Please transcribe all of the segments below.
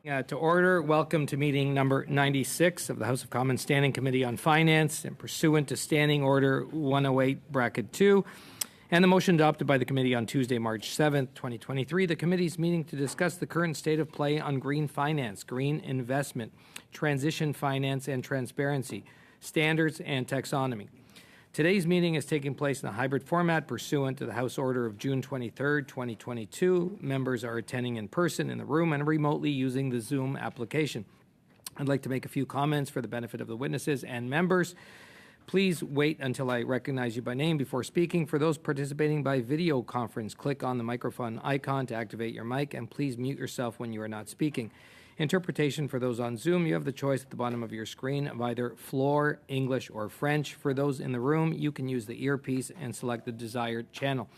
To order, welcome to meeting number 96 of the House of Commons Standing Committee on Finance, and pursuant to Standing Order 108(2) and the motion adopted by the committee on Tuesday, March 7th, 2023, the committee's meeting to discuss the current state of play on green finance, green investment, transition finance and transparency, standards and taxonomy. Today's meeting is taking place in a hybrid format pursuant to the House Order of June 23, 2022. Members are attending in person in the room and remotely using the Zoom application. I'd like to make a few comments for the benefit of the witnesses and members. Please wait until I recognize you by name before speaking. For those participating by video conference, click on the microphone icon to activate your mic, and please mute yourself when you are not speaking. Interpretation for those on Zoom, you have the choice at the bottom of your screen of either floor, English, or French. For those in the room, you can use the earpiece and select the desired channel.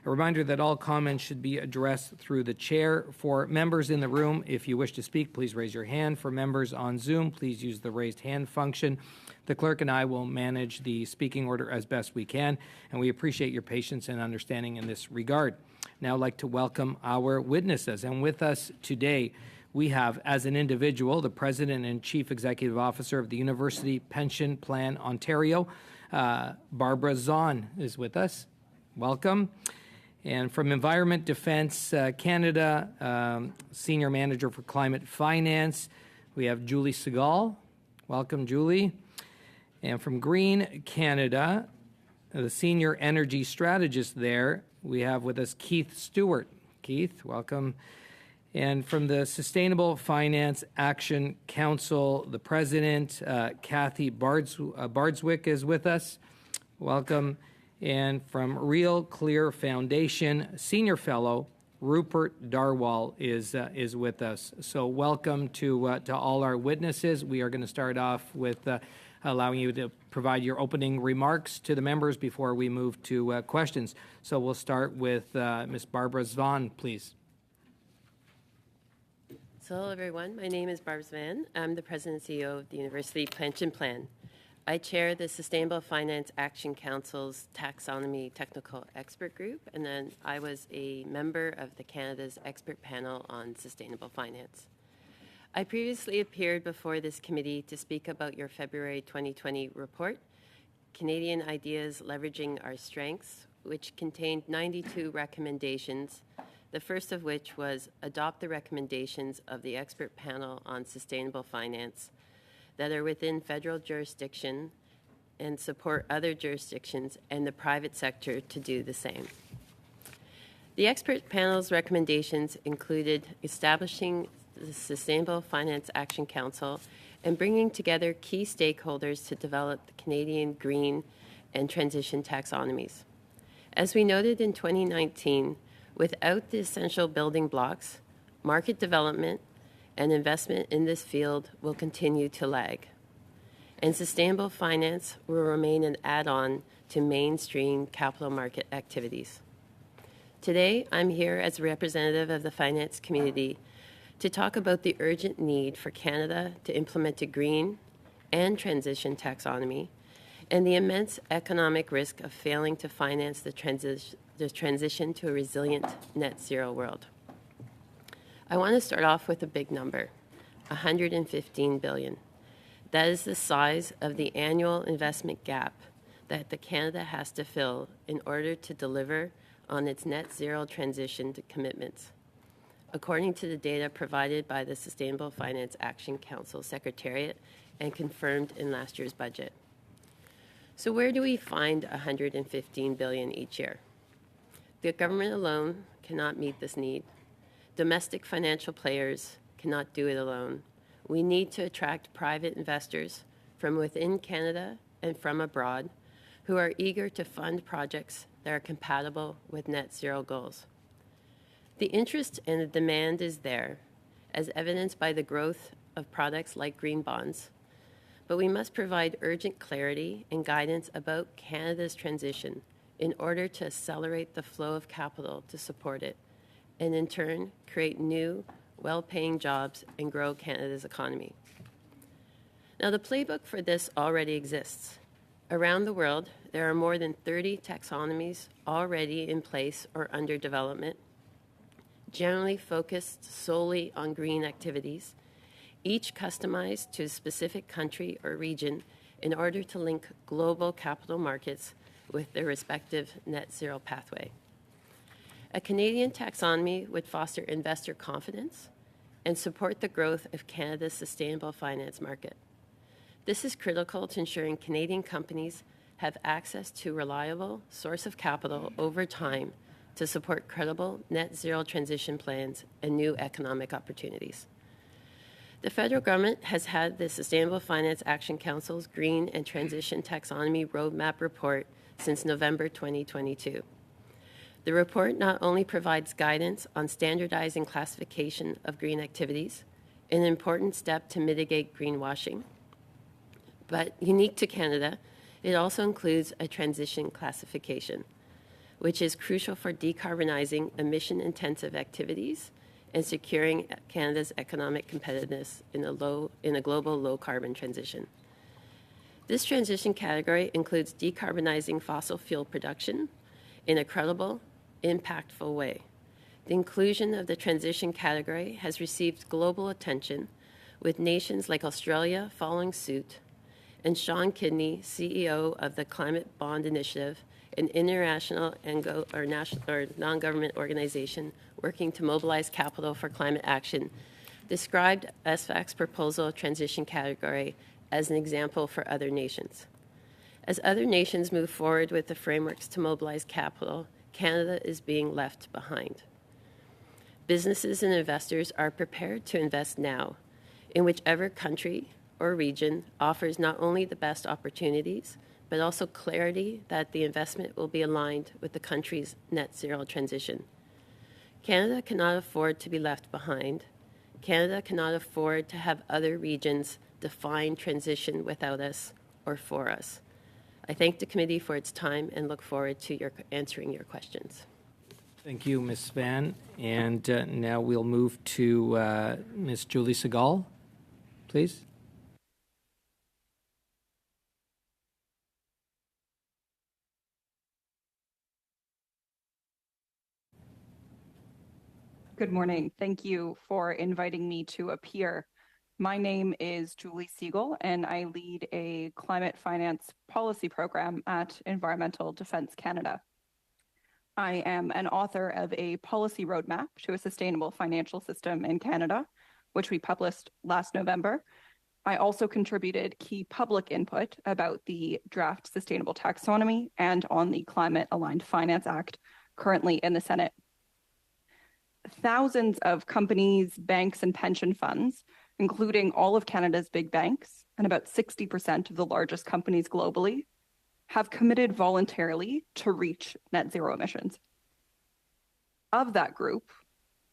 A reminder that all comments should be addressed through the chair. For members in the room, if you wish to speak, please raise your hand. For members on Zoom, please use the raised hand function. The clerk and I will manage the speaking order as best we can, and we appreciate your patience and understanding in this regard. Now I'd like to welcome our witnesses, and with us today, we have, as an individual, the President and Chief Executive Officer of the University Pension Plan Ontario, Barbara Zahn is with us. Welcome. And from Environment Defence Canada, Senior Manager for Climate Finance, we have Julie Segal. Welcome, Julie. And from Green Canada, the Senior Energy Strategist there, we have with us Keith Stewart. Keith, welcome. And from the Sustainable Finance Action Council, the President, Kathy Bardswick, is with us. Welcome. And from Real Clear Foundation, Senior Fellow, Rupert Darwall is with us. So welcome to all our witnesses. We are going to start off with allowing you to provide your opening remarks to the members before we move to questions. So we'll start with Ms. Barbara Zahn, please. So hello everyone, my name is Barbara Zahn. I'm the President and CEO of the University Pension Plan. I chair the Sustainable Finance Action Council's Taxonomy Technical Expert Group, and then I was a member of the Canada's Expert Panel on Sustainable Finance. I previously appeared before this committee to speak about your February 2020 report, Canadian Ideas Leveraging Our Strengths, which contained 92 recommendations, the first of which was adopt the recommendations of the Expert Panel on Sustainable Finance that are within federal jurisdiction and support other jurisdictions and the private sector to do the same. The Expert Panel's recommendations included establishing the Sustainable Finance Action Council and bringing together key stakeholders to develop the Canadian green and transition taxonomies. As we noted in 2019, without the essential building blocks, market development and investment in this field will continue to lag. And sustainable finance will remain an add-on to mainstream capital market activities. Today, I'm here as a representative of the finance community to talk about the urgent need for Canada to implement a green and transition taxonomy and the immense economic risk of failing to finance the transition to a resilient net zero world. I want to start off with a big number, $115 billion. That is the size of the annual investment gap that Canada has to fill in order to deliver on its net zero transition commitments, according to the data provided by the Sustainable Finance Action Council Secretariat and confirmed in last year's budget. So where do we find $115 billion each year? The government alone cannot meet this need. Domestic financial players cannot do it alone. We need to attract private investors from within Canada and from abroad who are eager to fund projects that are compatible with net zero goals. The interest and the demand is there, as evidenced by the growth of products like green bonds, but we must provide urgent clarity and guidance about Canada's transition in order to accelerate the flow of capital to support it, and in turn, create new, well-paying jobs and grow Canada's economy. Now, the playbook for this already exists. Around the world, there are more than 30 taxonomies already in place or under development. generally focused solely on green activities, each customized to a specific country or region in order to link global capital markets with their respective net zero pathway. A Canadian taxonomy would foster investor confidence and support the growth of Canada's sustainable finance market. This is critical to ensuring Canadian companies have access to reliable source of capital over time to support credible net zero transition plans and new economic opportunities. The federal government has had the Sustainable Finance Action Council's Green and Transition Taxonomy Roadmap report since November 2022. The report not only provides guidance on standardizing classification of green activities, an important step to mitigate greenwashing, but unique to Canada, it also includes a transition classification, which is crucial for decarbonizing emission-intensive activities and securing Canada's economic competitiveness in a global low-carbon transition. This transition category includes decarbonizing fossil fuel production in a credible, impactful way. The inclusion of the transition category has received global attention, with nations like Australia following suit, and Sean Kidney, CEO of the Climate Bond Initiative, an international or non-government organization working to mobilize capital for climate action, described SFAC's proposal transition category as an example for other nations. As other nations move forward with the frameworks to mobilize capital, Canada is being left behind. Businesses and investors are prepared to invest now in whichever country or region offers not only the best opportunities, but also clarity that the investment will be aligned with the country's net zero transition. Canada cannot afford to be left behind. Canada cannot afford to have other regions define transition without us or for us. I thank the committee for its time and look forward to answering your questions. Thank you, Ms. Van. And now we'll move to Ms. Julie Segal, please. Good morning. Thank you for inviting me to appear. My name is Julie Segal, and I lead a climate finance policy program at Environmental Defence Canada. I am an author of a policy roadmap to a sustainable financial system in Canada, which we published last November. I also contributed key public input about the draft Sustainable Taxonomy and on the Climate Aligned Finance Act currently in the Senate. Thousands of companies, banks, and pension funds, including all of Canada's big banks and about 60% of the largest companies globally, have committed voluntarily to reach net zero emissions. Of that group,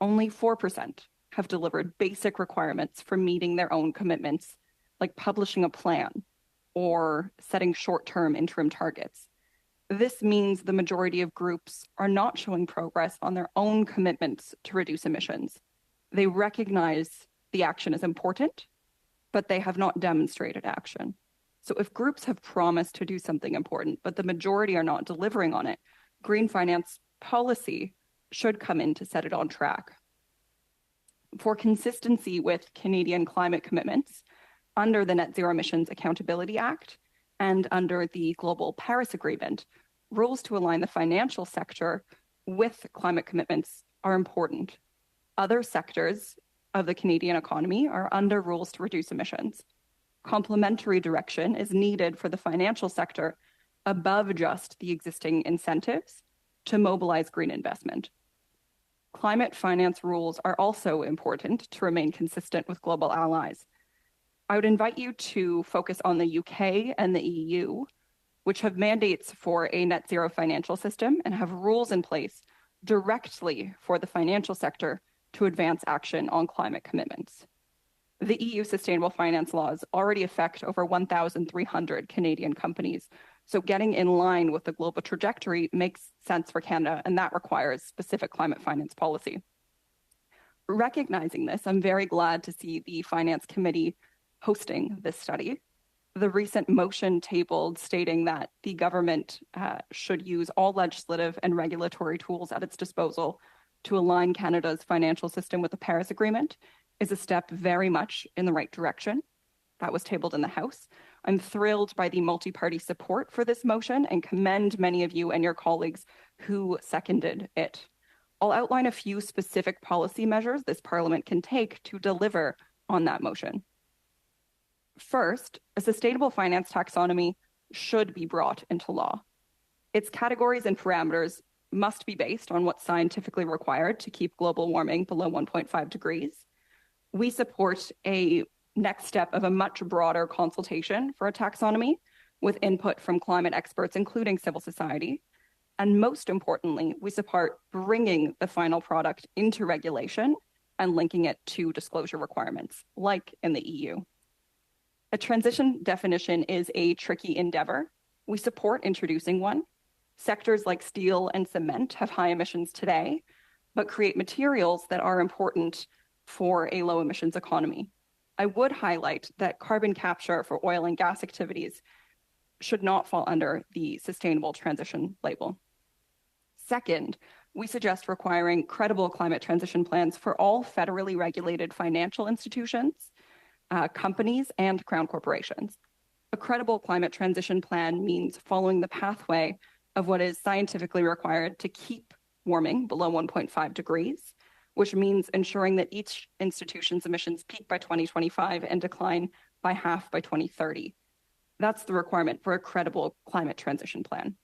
only 4% have delivered basic requirements for meeting their own commitments, like publishing a plan or setting short-term interim targets. This means the majority of groups are not showing progress on their own commitments to reduce emissions. They recognize the action is important, but they have not demonstrated action. So if groups have promised to do something important, but the majority are not delivering on it, green finance policy should come in to set it on track. For consistency with Canadian climate commitments, under the Net Zero Emissions Accountability Act and under the Global Paris Agreement, rules to align the financial sector with climate commitments are important. Other sectors of the Canadian economy are under rules to reduce emissions. Complementary direction is needed for the financial sector above just the existing incentives to mobilize green investment. Climate finance rules are also important to remain consistent with global allies. I would invite you to focus on the UK and the EU, which have mandates for a net zero financial system and have rules in place directly for the financial sector to advance action on climate commitments. The EU sustainable finance laws already affect over 1,300 Canadian companies, so getting in line with the global trajectory makes sense for Canada, and that requires specific climate finance policy. Recognizing this, I'm very glad to see the Finance Committee hosting this study. The recent motion tabled stating that the government should use all legislative and regulatory tools at its disposal to align Canada's financial system with the Paris Agreement is a step very much in the right direction. That was tabled in the House. I'm thrilled by the multi-party support for this motion and commend many of you and your colleagues who seconded it. I'll outline a few specific policy measures this Parliament can take to deliver on that motion. First, a sustainable finance taxonomy should be brought into law. Its categories and parameters must be based on what's scientifically required to keep global warming below 1.5 degrees. We support a next step of a much broader consultation for a taxonomy with input from climate experts, including civil society. And most importantly, we support bringing the final product into regulation and linking it to disclosure requirements, like in the EU. A transition definition is a tricky endeavor. We support introducing one. Sectors like steel and cement have high emissions today, but create materials that are important for a low emissions economy. I would highlight that carbon capture for oil and gas activities should not fall under the sustainable transition label. Second, we suggest requiring credible climate transition plans for all federally regulated financial institutions, companies, and crown corporations. A credible climate transition plan means following the pathway of what is scientifically required to keep warming below 1.5 degrees, which means ensuring that each institution's emissions peak by 2025 and decline by half by 2030. That's the requirement for a credible climate transition plan.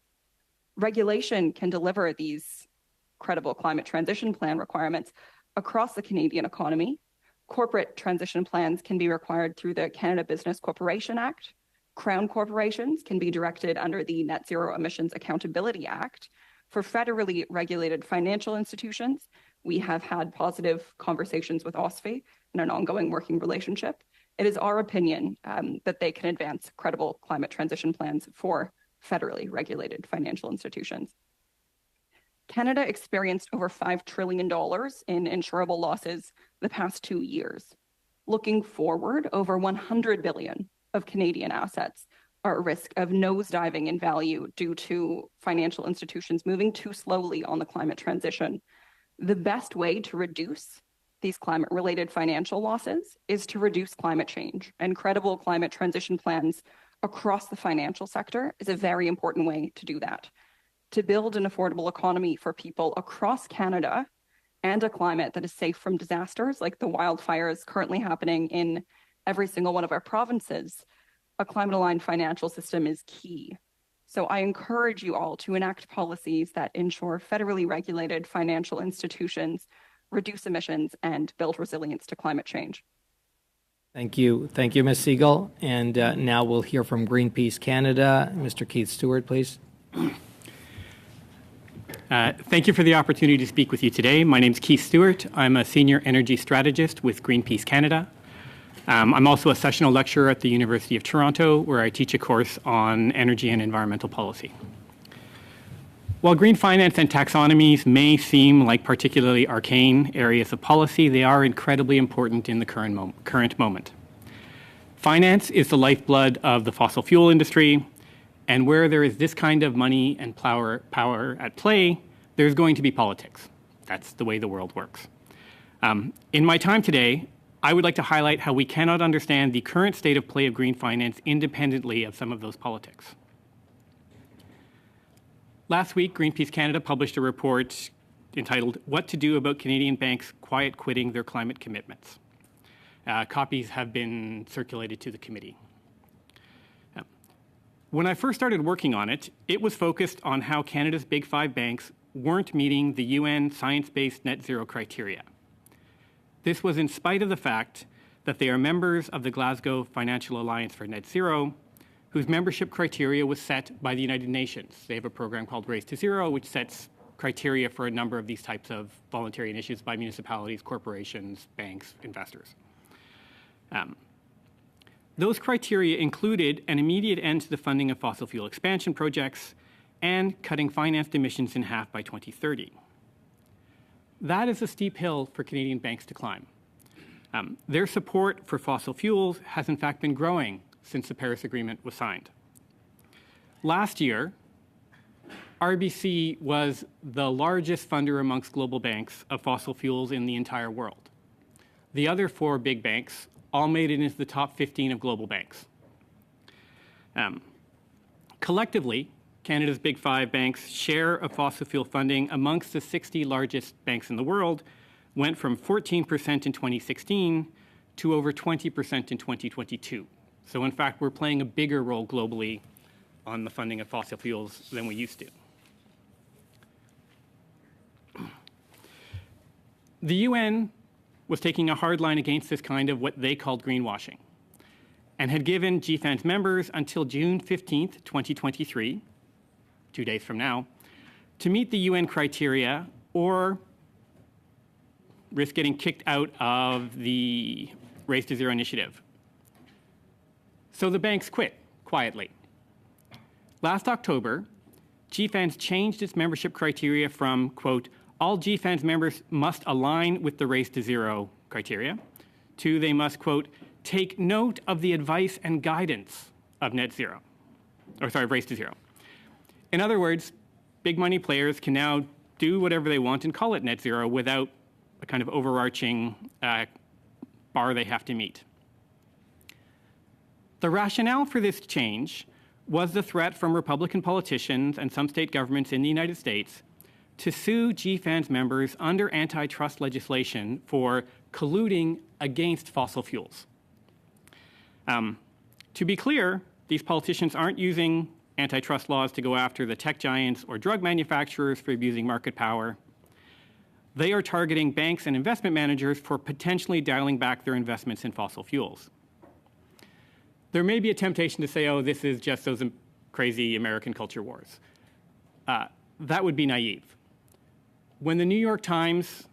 Regulation can deliver these credible climate transition plan requirements across the Canadian economy. Corporate transition plans can be required through the Canada Business Corporation Act. Crown corporations can be directed under the Net Zero Emissions Accountability Act. For federally regulated financial institutions, we have had positive conversations with OSFI and an ongoing working relationship. It is our opinion that they can advance credible climate transition plans for federally regulated financial institutions. Canada experienced over $5 trillion in insurable losses the past 2 years. Looking forward, over $100 billion of Canadian assets are at risk of nosediving in value due to financial institutions moving too slowly on the climate transition. The best way to reduce these climate-related financial losses is to reduce climate change, and credible climate transition plans across the financial sector is a very important way to do that. To build an affordable economy for people across Canada and a climate that is safe from disasters like the wildfires currently happening in every single one of our provinces, a climate-aligned financial system is key. So I encourage you all to enact policies that ensure federally regulated financial institutions reduce emissions and build resilience to climate change. Thank you. Thank you, Ms. Siegel. And now we'll hear from Greenpeace Canada. Mr. Keith Stewart, please. Thank you for the opportunity to speak with you today. My name is Keith Stewart. I'm a senior energy strategist with Greenpeace Canada. I'm also a sessional lecturer at the University of Toronto, where I teach a course on energy and environmental policy. While green finance and taxonomies may seem like particularly arcane areas of policy, they are incredibly important in the current moment. Finance is the lifeblood of the fossil fuel industry, and where there is this kind of money and power at play, there's going to be politics. That's the way the world works. In my time today, I would like to highlight how we cannot understand the current state of play of green finance independently of some of those politics. Last week, Greenpeace Canada published a report entitled "What to Do About Canadian Banks Quiet Quitting Their Climate Commitments." Copies have been circulated to the committee. When I first started working on it, it was focused on how Canada's Big Five banks weren't meeting the UN science-based net zero criteria. This was in spite of the fact that they are members of the Glasgow Financial Alliance for Net Zero, whose membership criteria was set by the United Nations. They have a program called Race to Zero, which sets criteria for a number of these types of voluntary initiatives by municipalities, corporations, banks, investors. Those criteria included an immediate end to the funding of fossil fuel expansion projects and cutting financed emissions in half by 2030. That is a steep hill for Canadian banks to climb. Their support for fossil fuels has in fact been growing since the Paris Agreement was signed. Last year, RBC was the largest funder amongst global banks of fossil fuels in the entire world. The other 4 big banks all made it into the top 15 of global banks. Collectively, Canada's Big 5 banks' share of fossil fuel funding amongst the 60 largest banks in the world went from 14% in 2016 to over 20% in 2022. So in fact, we're playing a bigger role globally on the funding of fossil fuels than we used to. The UN was taking a hard line against this kind of what they called greenwashing, and had given GFANZ members until June 15th, 2023, 2 days from now, to meet the UN criteria or risk getting kicked out of the Race to Zero initiative. So the banks quit quietly. Last October, GFANZ changed its membership criteria from, quote, all GFANZ members must align with the Race to Zero criteria, to they must, quote, take note of the advice and guidance of Race to Zero. In other words, big money players can now do whatever they want and call it net zero without a kind of overarching bar they have to meet. The rationale for this change was the threat from Republican politicians and some state governments in the United States to sue GFANZ members under antitrust legislation for colluding against fossil fuels. To be clear, these politicians aren't using antitrust laws to go after the tech giants or drug manufacturers for abusing market power. They are targeting banks and investment managers for potentially dialing back their investments in fossil fuels. There may be a temptation to say, oh, this is just those crazy American culture wars. That would be naive. When the New York Times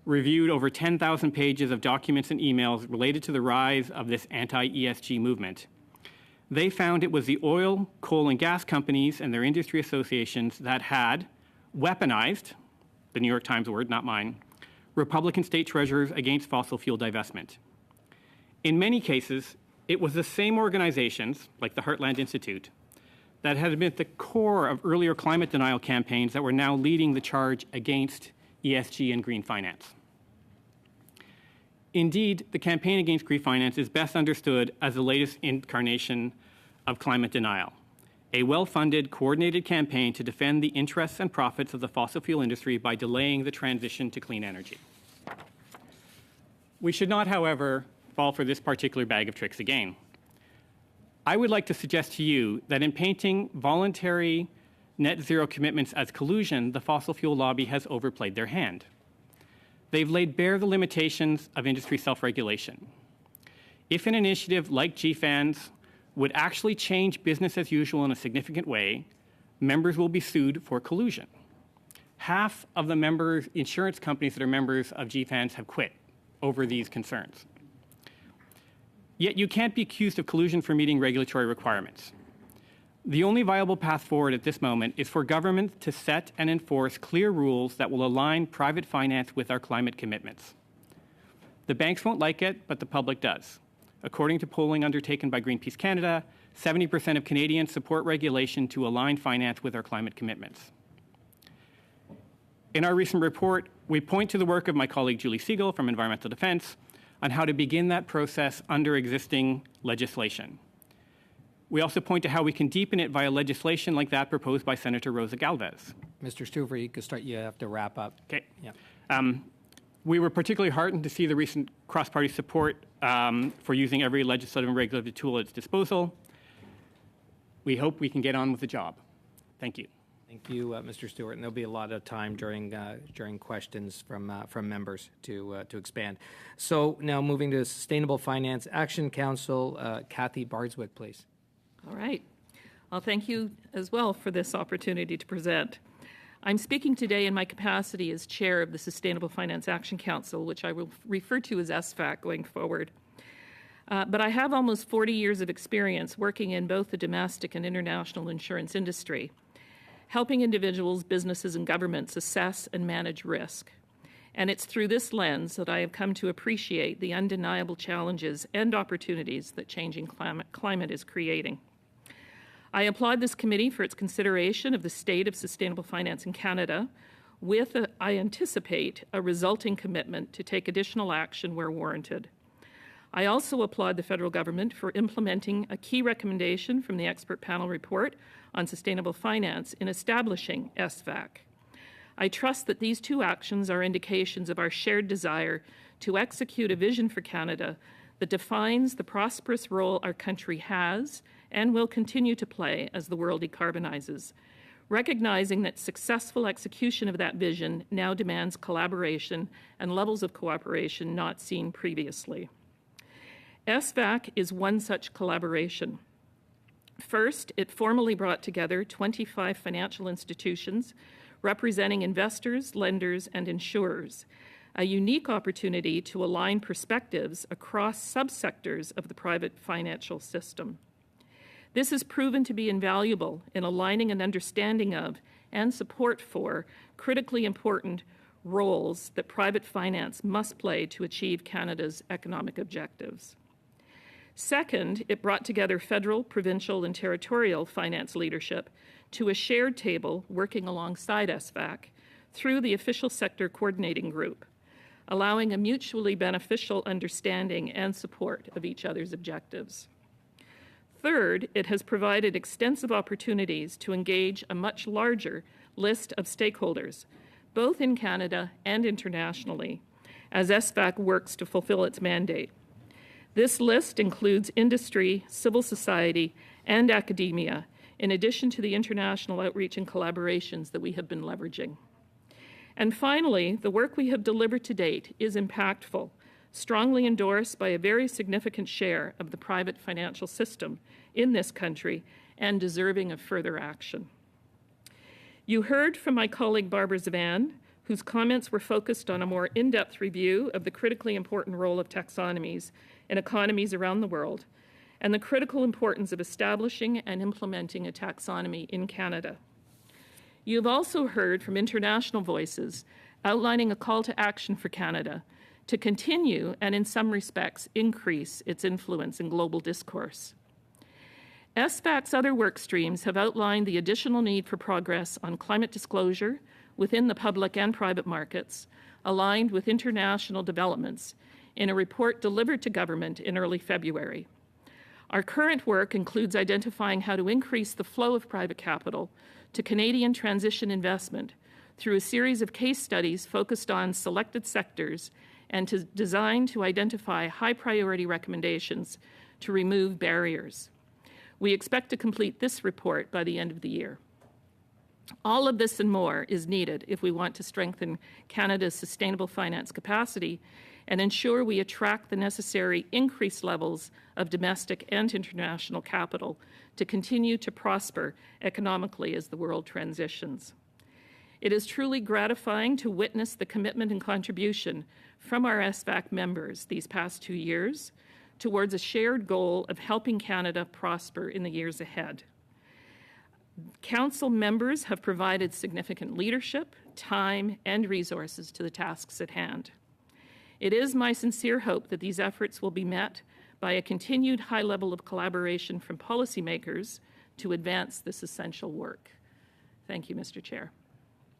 reviewed over 10,000 pages of documents and emails related to the rise of this anti-ESG movement, they found it was the oil, coal, and gas companies and their industry associations that had weaponized, the New York Times word, not mine, Republican state treasurers against fossil fuel divestment. In many cases, it was the same organizations, like the Heartland Institute, that had been at the core of earlier climate denial campaigns that were now leading the charge against ESG and green finance. Indeed, the campaign against green finance is best understood as the latest incarnation of climate denial, a well-funded, coordinated campaign to defend the interests and profits of the fossil fuel industry by delaying the transition to clean energy. We should not, however, fall for this particular bag of tricks again. I would like to suggest to you that in painting voluntary net zero commitments as collusion, the fossil fuel lobby has overplayed their hand. They've laid bare the limitations of industry self-regulation. If an initiative like GFANZ would actually change business as usual in a significant way, members will be sued for collusion. Half of the insurance companies that are members of GFANZ have quit over these concerns. Yet you can't be accused of collusion for meeting regulatory requirements. The only viable path forward at this moment is for governments to set and enforce clear rules that will align private finance with our climate commitments. The banks won't like it, but the public does. According to polling undertaken by Greenpeace Canada, 70% of Canadians support regulation to align finance with our climate commitments. In our recent report, we point to the work of my colleague Julie Siegel from Environmental Defense on how to begin that process under existing legislation. We also point to how we can deepen it via legislation like that proposed by Senator Rosa Galvez. Mr. Stuver, you can start. You have to wrap up. Okay. Yeah. We were particularly heartened to see the recent cross-party support for using every legislative and regulatory tool at its disposal. We hope we can get on with the job. Thank you. Thank you, Mr. Stewart. And there'll be a lot of time during questions from members to expand. So now moving to Sustainable Finance Action Council, Kathy Bardswick, please. All right. Well, thank you as well for this opportunity to present. I'm speaking today in my capacity as chair of the Sustainable Finance Action Council, which I will refer to as SFAC going forward. But I have almost 40 years of experience working in both the domestic and international insurance industry, helping individuals, businesses, and governments assess and manage risk. And it's through this lens that I have come to appreciate the undeniable challenges and opportunities that changing climate is creating. I applaud this committee for its consideration of the state of sustainable finance in Canada, I anticipate, a resulting commitment to take additional action where warranted. I also applaud the federal government for implementing a key recommendation from the expert panel report on sustainable finance in establishing SVAC. I trust that these two actions are indications of our shared desire to execute a vision for Canada that defines the prosperous role our country has and will continue to play as the world decarbonizes, recognizing that successful execution of that vision now demands collaboration and levels of cooperation not seen previously. SVAC is one such collaboration. First, it formally brought together 25 financial institutions representing investors, lenders, and insurers, a unique opportunity to align perspectives across subsectors of the private financial system. This has proven to be invaluable in aligning an understanding of and support for critically important roles that private finance must play to achieve Canada's economic objectives. Second, it brought together federal, provincial, and territorial finance leadership to a shared table working alongside SVAC through the Official Sector Coordinating Group, allowing a mutually beneficial understanding and support of each other's objectives. Third, it has provided extensive opportunities to engage a much larger list of stakeholders, both in Canada and internationally, as SVAC works to fulfill its mandate. This list includes industry, civil society, and academia, in addition to the international outreach and collaborations that we have been leveraging. And finally, the work we have delivered to date is impactful, strongly endorsed by a very significant share of the private financial system in this country and deserving of further action. You heard from my colleague Barbara Zvan, whose comments were focused on a more in-depth review of the critically important role of taxonomies in economies around the world and the critical importance of establishing and implementing a taxonomy in Canada. You've also heard from international voices outlining a call to action for Canada to continue and in some respects increase its influence in global discourse. SVAC's other work streams have outlined the additional need for progress on climate disclosure within the public and private markets, aligned with international developments in a report delivered to government in early February. Our current work includes identifying how to increase the flow of private capital to Canadian transition investment through a series of case studies focused on selected sectors and designed to identify high-priority recommendations to remove barriers. We expect to complete this report by the end of the year. All of this and more is needed if we want to strengthen Canada's sustainable finance capacity and ensure we attract the necessary increased levels of domestic and international capital to continue to prosper economically as the world transitions. It is truly gratifying to witness the commitment and contribution from our SVAC members these past 2 years towards a shared goal of helping Canada prosper in the years ahead. Council members have provided significant leadership, time, and resources to the tasks at hand. It is my sincere hope that these efforts will be met by a continued high level of collaboration from policymakers to advance this essential work. Thank you, Mr. Chair.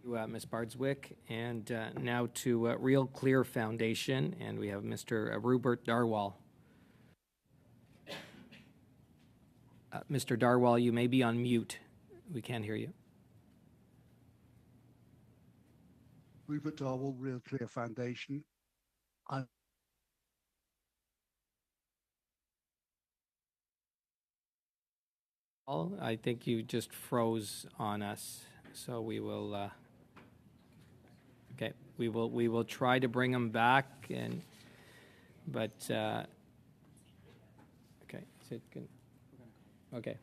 Ms. Bardswick. And now to Real Clear Foundation, and we have Mr. Rupert Darwall. Mr. Darwall, you may be on mute. We can't hear you. Rupert Darwall, Real Clear Foundation. I think you just froze on us, so we will. Okay, we will try to bring him back, but okay, is it good? Okay,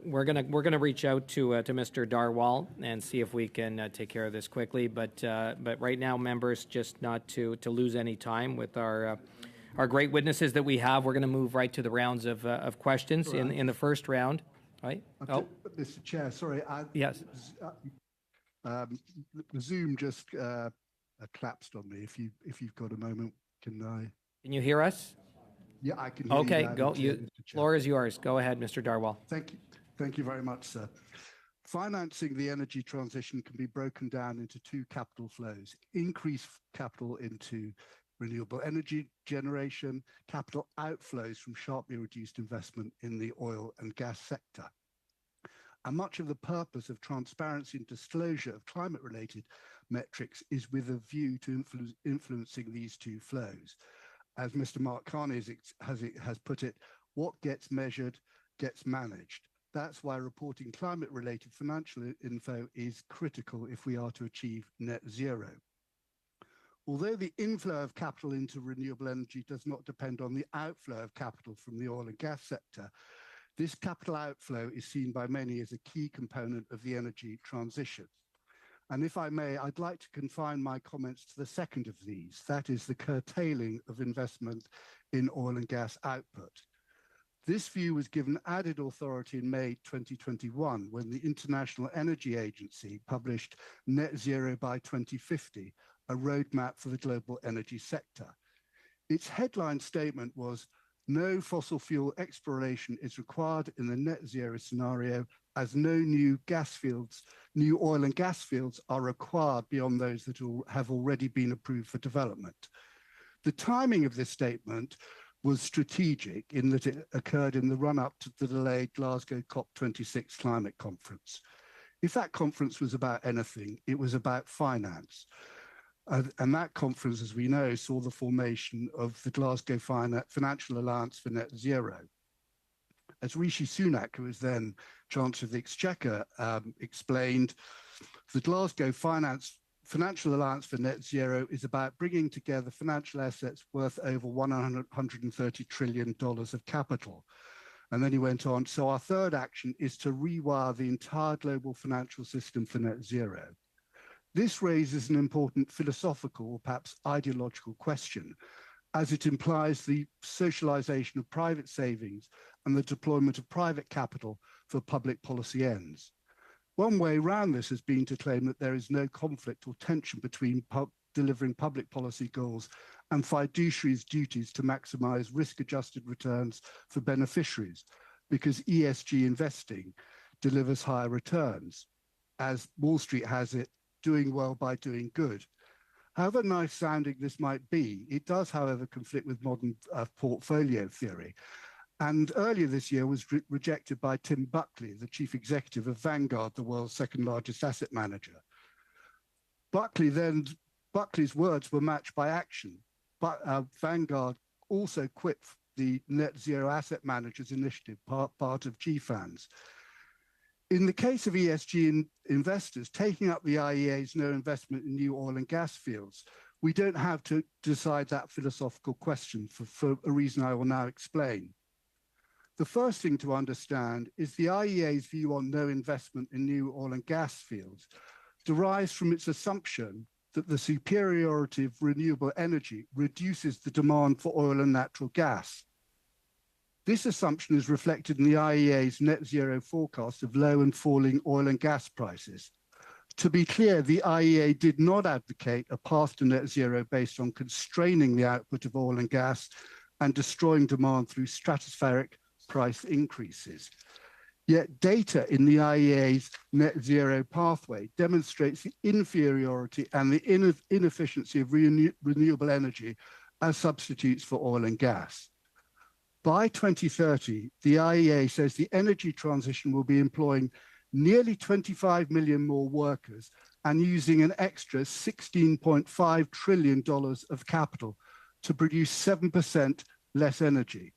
we're gonna reach out to Mr. Darwall and see if we can take care of this quickly. But right now, members, just not to lose any time with our great witnesses that we have. We're going to move right to the rounds of questions in the first round. Right? Oh, Mr. Chair, sorry. Yes. The Zoom just collapsed on me. If you've got a moment, can you hear us? Yeah, I can hear you. Okay, go. Floor is yours. Go ahead, Mr. Darwall. Thank you. Thank you very much, sir. Financing the energy transition can be broken down into two capital flows: increased capital into renewable energy generation, capital outflows from sharply reduced investment in the oil and gas sector. And much of the purpose of transparency and disclosure of climate-related metrics is with a view to influencing these two flows. As Mr. Mark Carney has put it, what gets measured gets managed. That's why reporting climate-related financial info is critical if we are to achieve net zero. Although the inflow of capital into renewable energy does not depend on the outflow of capital from the oil and gas sector, this capital outflow is seen by many as a key component of the energy transition. And if I may, I'd like to confine my comments to the second of these, that is the curtailing of investment in oil and gas output. This view was given added authority in May 2021 when the International Energy Agency published Net Zero by 2050, a roadmap for the global energy sector. Its headline statement was, "No fossil fuel exploration is required in the net zero scenario, as no new oil and gas fields are required beyond those that have already been approved for development." The timing of this statement was strategic in that it occurred in the run-up to the delayed Glasgow COP26 climate conference. If that conference was about anything, it was about finance. And that conference, as we know, saw the formation of the Glasgow Financial Alliance for Net Zero. As Rishi Sunak, who was then Chancellor of the Exchequer, explained, the Glasgow Financial Alliance for Net Zero is about bringing together financial assets worth over $130 trillion of capital. And then he went on, so our third action is to rewire the entire global financial system for net zero. This raises an important philosophical or perhaps ideological question, as it implies the socialization of private savings and the deployment of private capital for public policy ends. One way around this has been to claim that there is no conflict or tension between delivering public policy goals and fiduciaries' duties to maximize risk-adjusted returns for beneficiaries, because ESG investing delivers higher returns. As Wall Street has it, doing well by doing good. However nice sounding this might be, it does, however, conflict with modern portfolio theory. And earlier this year was rejected by Tim Buckley, the chief executive of Vanguard, the world's second largest asset manager. Buckley's words were matched by action, but Vanguard also quit the Net Zero Asset Managers Initiative, part of GFANZ. In the case of ESG investors taking up the IEA's no investment in new oil and gas fields, we don't have to decide that philosophical question for a reason I will now explain. The first thing to understand is the IEA's view on no investment in new oil and gas fields derives from its assumption that the superiority of renewable energy reduces the demand for oil and natural gas. This assumption is reflected in the IEA's net zero forecast of low and falling oil and gas prices. To be clear, the IEA did not advocate a path to net zero based on constraining the output of oil and gas and destroying demand through stratospheric price increases. Yet data in the IEA's net zero pathway demonstrates the inferiority and the inefficiency of renewable energy as substitutes for oil and gas. By 2030, the IEA says the energy transition will be employing nearly 25 million more workers and using an extra $16.5 trillion of capital to produce 7% less energy.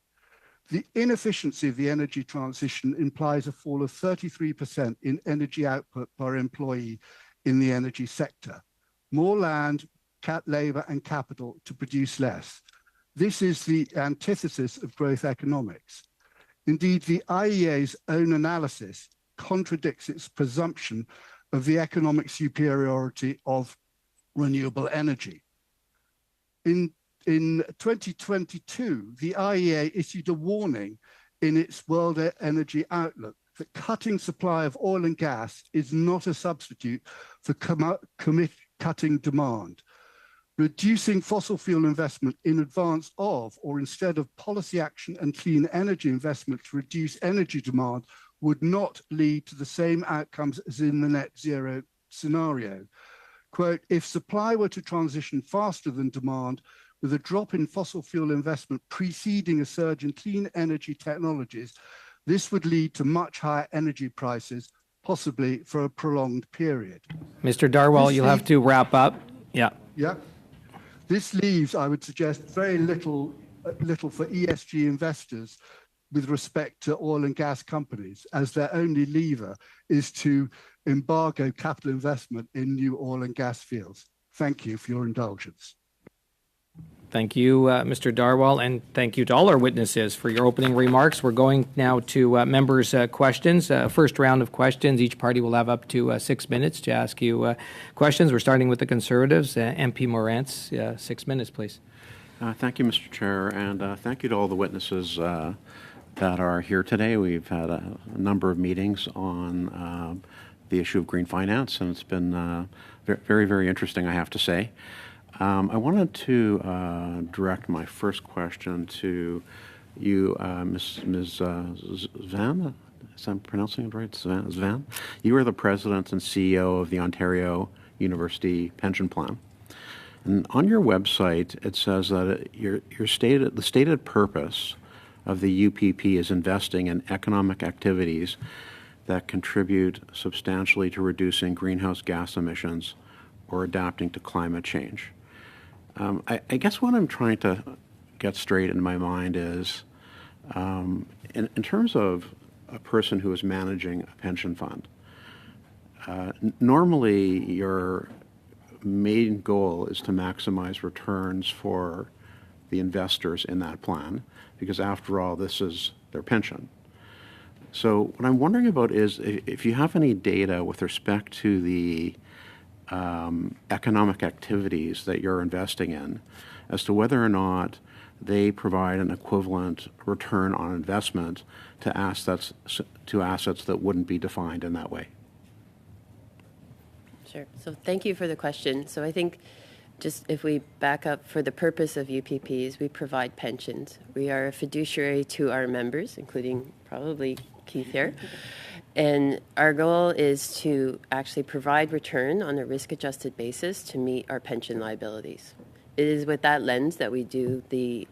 The inefficiency of the energy transition implies a fall of 33% in energy output per employee in the energy sector. More land, labor, and capital to produce less. This is the antithesis of growth economics. Indeed, the IEA's own analysis contradicts its presumption of the economic superiority of renewable energy. In 2022, the IEA issued a warning in its World Energy Outlook that cutting supply of oil and gas is not a substitute for cutting demand. Reducing fossil fuel investment in advance of or instead of policy action and clean energy investment to reduce energy demand would not lead to the same outcomes as in the net zero scenario. Quote, if supply were to transition faster than demand, with a drop in fossil fuel investment preceding a surge in clean energy technologies, this would lead to much higher energy prices, possibly for a prolonged period. Mr. Darwall, you'll have to wrap up. Yeah. Yeah. This leaves, I would suggest, very little for ESG investors with respect to oil and gas companies, as their only lever is to embargo capital investment in new oil and gas fields. Thank you for your indulgence. Thank you, Mr. Darwall, and thank you to all our witnesses for your opening remarks. We're going now to members' questions. First round of questions. Each party will have up to 6 minutes to ask you questions. We're starting with the Conservatives. MP Morantz, 6 minutes, please. Thank you, Mr. Chair, and thank you to all the witnesses that are here today. We've had a number of meetings on the issue of green finance, and it's been very, very interesting, I have to say. I wanted to direct my first question to you, Ms. Zvan. Is I'm pronouncing it right? Zvan? You are the president and CEO of the Ontario University Pension Plan. And on your website, it says that the stated purpose of the UPP is investing in economic activities that contribute substantially to reducing greenhouse gas emissions or adapting to climate change. I guess what I'm trying to get straight in my mind is, in terms of a person who is managing a pension fund, normally your main goal is to maximize returns for the investors in that plan, because after all, this is their pension. So what I'm wondering about is if you have any data with respect to the economic activities that you're investing in, as to whether or not they provide an equivalent return on investment to assets that wouldn't be defined in that way. Sure. So thank you for the question. So I think just if we back up, for the purpose of UPPs, we provide pensions. We are a fiduciary to our members, including probably Keith here. And our goal is to actually provide return on a risk-adjusted basis to meet our pension liabilities. It is with that lens that we do the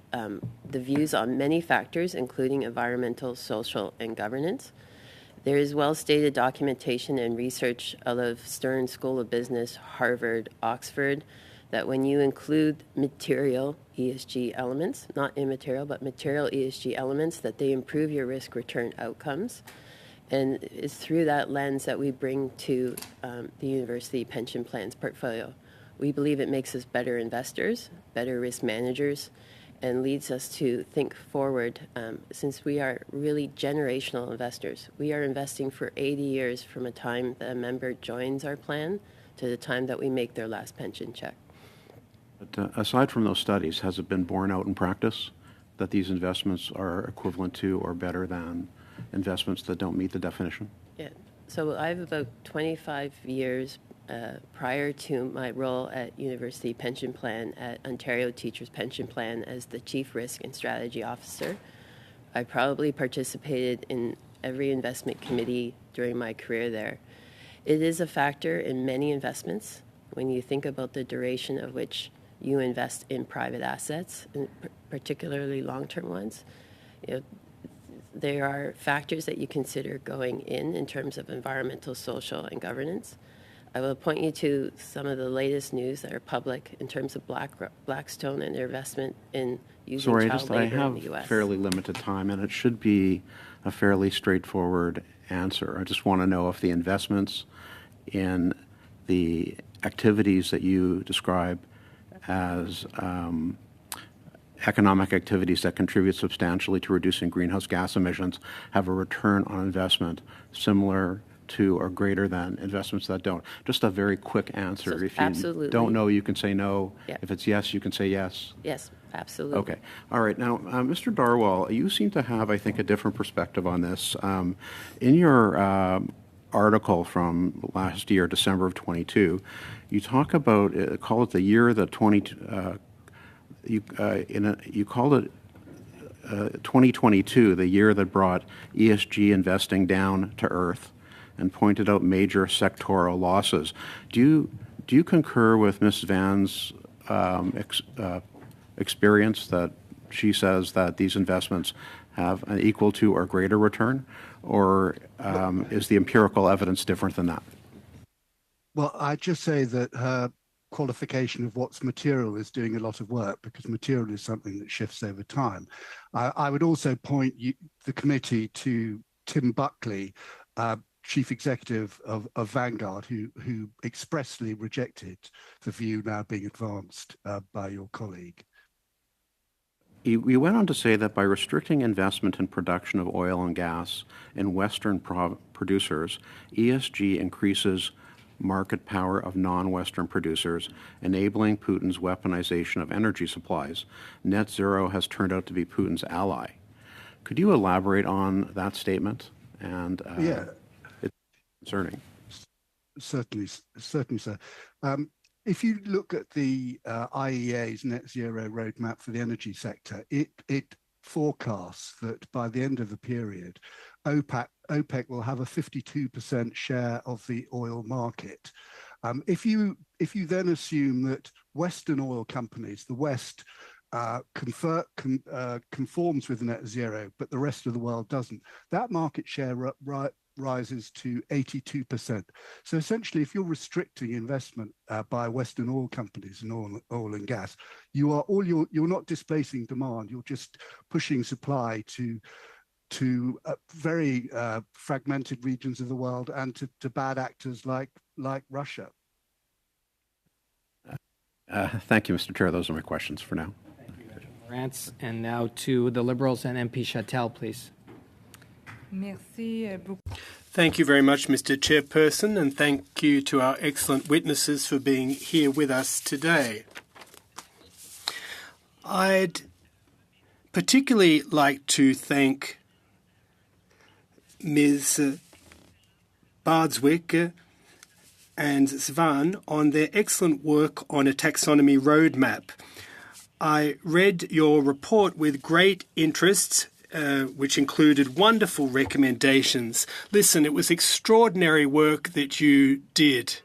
views on many factors, including environmental, social, and governance. There is well-stated documentation and research out of Stern School of Business, Harvard, Oxford, that when you include material ESG elements, not immaterial, but material ESG elements, that they improve your risk-return outcomes. And it's through that lens that we bring to the university pension plans portfolio. We believe it makes us better investors, better risk managers, and leads us to think forward, since we are really generational investors. We are investing for 80 years from a time that a member joins our plan to the time that we make their last pension check. But aside from those studies, has it been borne out in practice that these investments are equivalent to or better than investments that don't meet the definition? Yeah. So I have about 25 years prior to my role at University Pension Plan at Ontario Teachers Pension Plan as the Chief Risk and Strategy Officer. I probably participated in every investment committee during my career there. It is a factor in many investments when you think about the duration of which you invest in private assets, and particularly long-term ones. You know, there are factors that you consider going in terms of environmental, social, and governance. I will point you to some of the latest news that are public in terms of Blackstone and their investment in using child labor in the U.S. I have fairly limited time, and it should be a fairly straightforward answer. I just want to know if the investments in the activities that you describe as economic activities that contribute substantially to reducing greenhouse gas emissions have a return on investment similar to or greater than investments that don't. Just a very quick answer. So if you absolutely. Don't know, you can say no. Yeah. If it's yes, you can say yes. Yes, absolutely. Okay. All right. Now, Mr. Darwall, you seem to have, I think, a different perspective on this. In your article from last year, December of 22, you talk about, call it the year that you called it 2022, the year that brought ESG investing down to earth and pointed out major sectoral losses. Do you concur with Ms. Van's experience that she says that these investments have an equal to or greater return, or is the empirical evidence different than that? Well, I'd just say that her qualification of what's material is doing a lot of work, because material is something that shifts over time. I would also point the committee to Tim Buckley, Chief Executive of Vanguard, who expressly rejected the view now being advanced by your colleague. You went on to say that by restricting investment in production of oil and gas in Western producers, ESG increases market power of non-Western producers, enabling Putin's weaponization of energy supplies. Net zero has turned out to be Putin's ally. Could you elaborate on that statement? And yeah, it's concerning. Certainly, sir. If you look at the IEA's net zero roadmap for the energy sector, it forecasts that by the end of the period, OPEC will have a 52% share of the oil market. If you then assume that Western oil companies, the West, conforms with net zero, but the rest of the world doesn't, that market share rises to 82%. So essentially, if you're restricting investment by Western oil companies and oil and gas, you're not displacing demand. You're just pushing supply to very fragmented regions of the world and to bad actors like Russia. Thank you, Mr. Chair. Those are my questions for now. Thank you, Rance. And now to the Liberals and MP Chattel, please. Thank you very much, Mr. Chairperson, and thank you to our excellent witnesses for being here with us today. I'd particularly like to thank Ms. Bardswick and Svan on their excellent work on a taxonomy roadmap. I read your report with great interest, which included wonderful recommendations. Listen, it was extraordinary work that you did,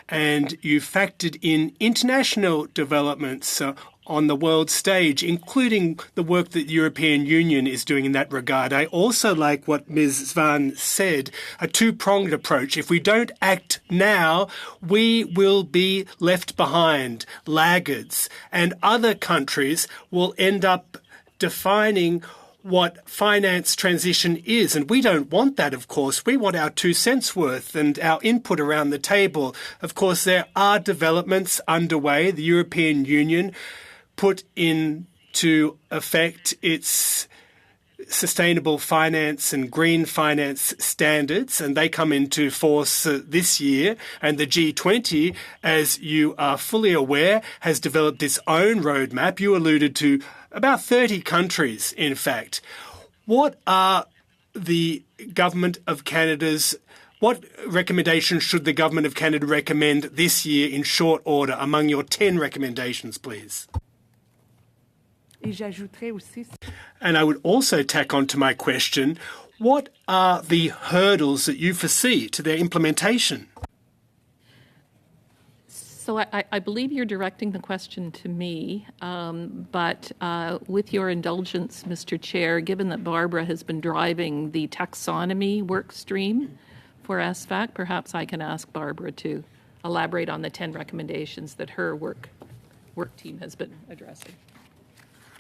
and you factored in international developments on the world stage, including the work that the European Union is doing in that regard. I also like what Ms. Svan said, a two-pronged approach. If we don't act now, we will be left behind, laggards, and other countries will end up defining what finance transition is. And we don't want that, of course. We want our 2 cents worth and our input around the table. Of course, there are developments underway. The European Union put into effect its sustainable finance and green finance standards, and they come into force this year. And the G20, as you are fully aware, has developed its own roadmap. You alluded to about 30 countries, in fact. What are the Government of Canada's What recommendations should the Government of Canada recommend this year in short order among your 10 recommendations, please? And I would also tack on to my question, what are the hurdles that you foresee to their implementation? So I believe you're directing the question to me, but with your indulgence, Mr. Chair, given that Barbara has been driving the taxonomy work stream for SFAC, perhaps I can ask Barbara to elaborate on the 10 recommendations that her work team has been addressing.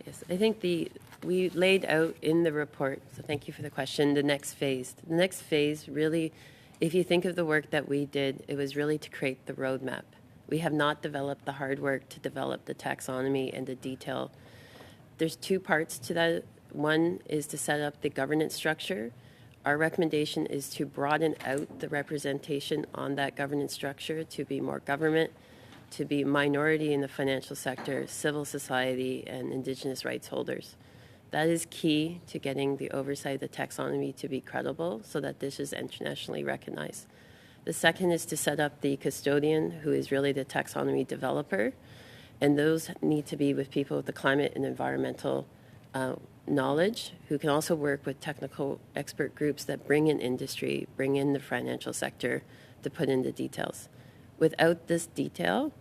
Yes, I think we laid out in the report, so thank you for the question, the next phase. The next phase really, if you think of the work that we did, it was really to create the roadmap. We have not developed the hard work to develop the taxonomy and the detail. There's 2 parts to that. One is to set up the governance structure. Our recommendation is to broaden out the representation on that governance structure to be more government, to be minority in the financial sector, civil society, and Indigenous rights holders. That is key to getting the oversight of the taxonomy to be credible so that this is internationally recognized. The second is to set up the custodian, who is really the taxonomy developer, and those need to be with people with the climate and environmental knowledge, who can also work with technical expert groups that bring in industry, bring in the financial sector to put in the details. Without this detail,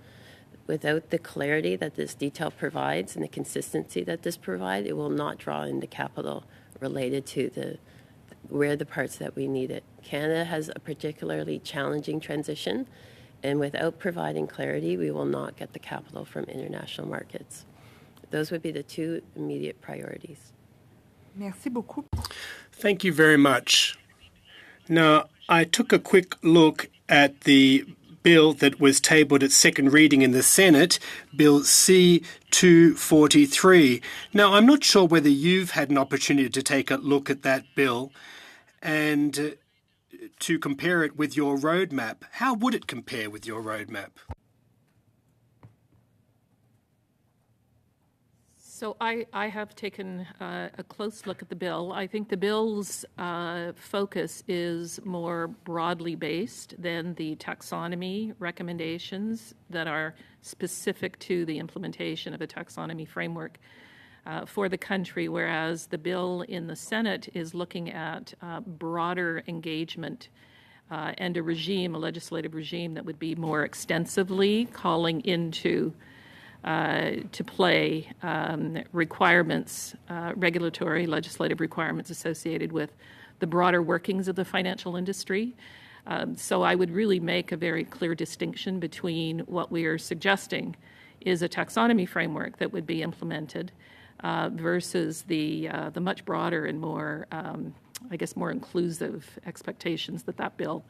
without the clarity that this detail provides and the consistency that this provides, it will not draw in the capital related to where the parts that we need it. Canada has a particularly challenging transition, and without providing clarity, we will not get the capital from international markets. Those would be the two immediate priorities. Merci beaucoup. Thank you very much. Now, I took a quick look at the bill that was tabled at second reading in the Senate, Bill C-243. Now, I'm not sure whether you've had an opportunity to take a look at that bill and to compare it with your roadmap. How would it compare with your roadmap? So I have taken a close look at the bill. I think the bill's focus is more broadly based than the taxonomy recommendations that are specific to the implementation of a taxonomy framework for the country, whereas the bill in the Senate is looking at broader engagement and a legislative regime that would be more extensively calling into to play requirements, regulatory, legislative requirements associated with the broader workings of the financial industry. So I would really make a very clear distinction between what we are suggesting is a taxonomy framework that would be implemented versus the much broader and more, more inclusive expectations that bill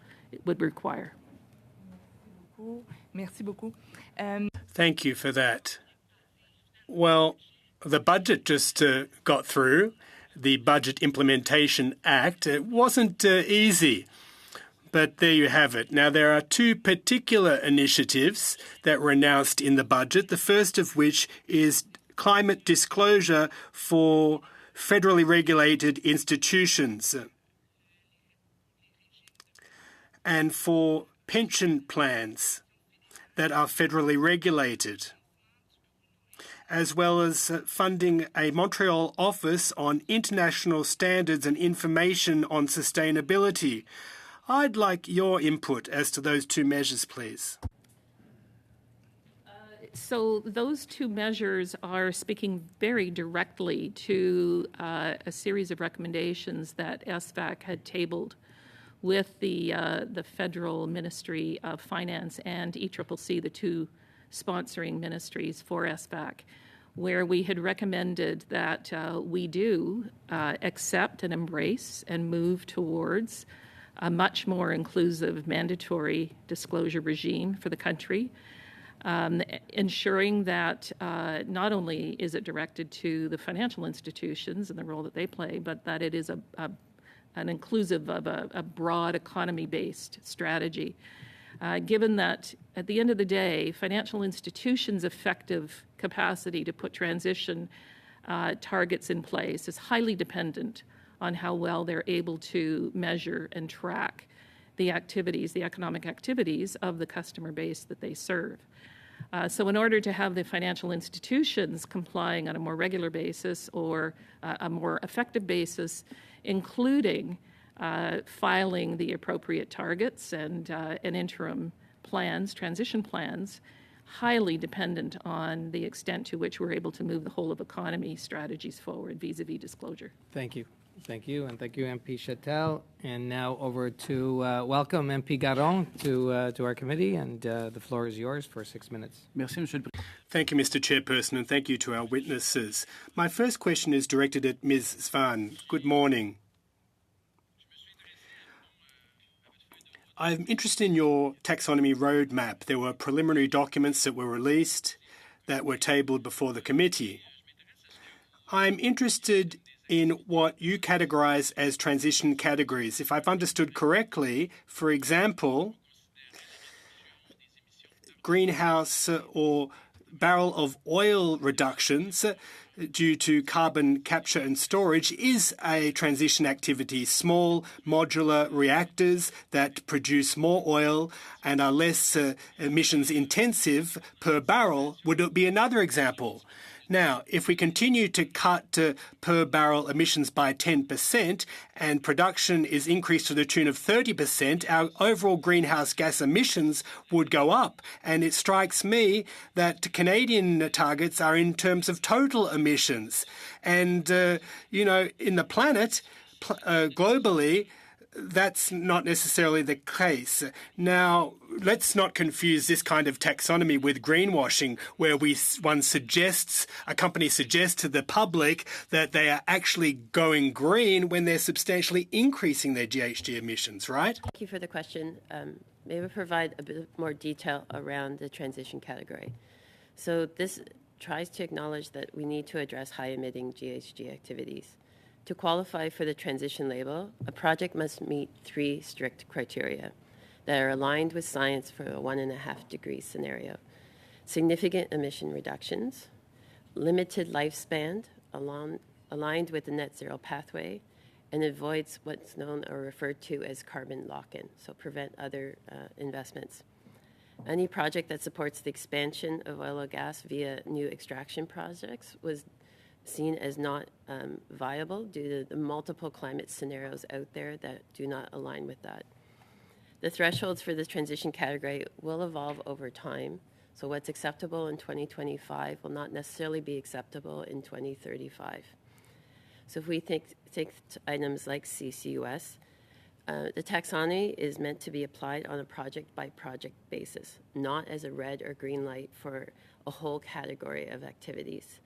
would require. Merci beaucoup. Thank you for that. Well, the budget just got through, the Budget Implementation Act. It wasn't easy, but there you have it. Now, there are two particular initiatives that were announced in the budget, the first of which is climate disclosure for federally regulated institutions and for pension plans that are federally regulated, as well as funding a Montreal office on international standards and information on sustainability. I'd like your input as to those two measures, please. So those two measures are speaking very directly to a series of recommendations that SFAC had tabled with the Federal Ministry of Finance and ECCC, the two sponsoring ministries for SFAC, where we had recommended that we do accept and embrace and move towards a much more inclusive mandatory disclosure regime for the country, ensuring that not only is it directed to the financial institutions and the role that they play, but that it is an inclusive of a broad economy-based strategy. Given that, at the end of the day, financial institutions' effective capacity to put transition targets in place is highly dependent on how well they're able to measure and track the activities, the economic activities of the customer base that they serve. So in order to have the financial institutions complying on a more regular basis or a more effective basis, including filing the appropriate targets and interim plans, transition plans, highly dependent on the extent to which we're able to move the whole of economy strategies forward vis-a-vis disclosure. Thank you. Thank you, and thank you, MP Chatel. And now over to welcome MP Garon to our committee, and the floor is yours for 6 minutes. Thank you, Mr. Chairperson, and thank you to our witnesses. My first question is directed at Ms. Svan. Good morning. I'm interested in your taxonomy roadmap. There were preliminary documents that were released that were tabled before the committee. I'm interested in what you categorize as transition categories. If I've understood correctly, for example, greenhouse or barrel of oil reductions due to carbon capture and storage is a transition activity. Small modular reactors that produce more oil and are less emissions intensive per barrel would be another example. Now, if we continue to cut per barrel emissions by 10% and production is increased to the tune of 30%, our overall greenhouse gas emissions would go up. And it strikes me that Canadian targets are in terms of total emissions. And, in the planet, globally, that's not necessarily the case. Now, let's not confuse this kind of taxonomy with greenwashing, where a company suggests to the public that they are actually going green when they're substantially increasing their GHG emissions, right? Thank you for the question. May we provide a bit more detail around the transition category? So this tries to acknowledge that we need to address high-emitting GHG activities. To qualify for the transition label, a project must meet 3 strict criteria that are aligned with science for a 1.5 degree scenario: significant emission reductions, limited lifespan aligned with the net zero pathway, and avoids what's known or referred to as carbon lock-in, so prevent other investments. Any project that supports the expansion of oil or gas via new extraction projects was seen as not viable due to the multiple climate scenarios out there that do not align with that. The thresholds for this transition category will evolve over time, so what's acceptable in 2025 will not necessarily be acceptable in 2035. So if we take items like CCUS, the taxonomy is meant to be applied on a project-by-project basis, not as a red or green light for a whole category of activities.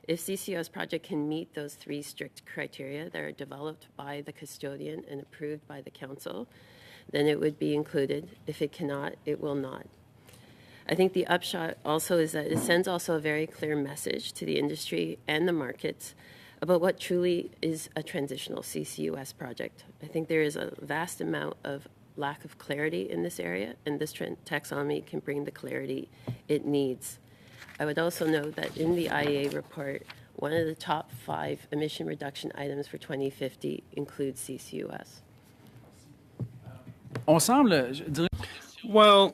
If CCUS project can meet those 3 strict criteria that are developed by the custodian and approved by the council, then it would be included. If it cannot, it will not. I think the upshot also is that it sends also a very clear message to the industry and the markets about what truly is a transitional CCUS project. I think there is a vast amount of lack of clarity in this area, and this taxonomy can bring the clarity it needs. I would also note that in the IEA report, one of the top 5 emission reduction items for 2050 includes CCUS. Well,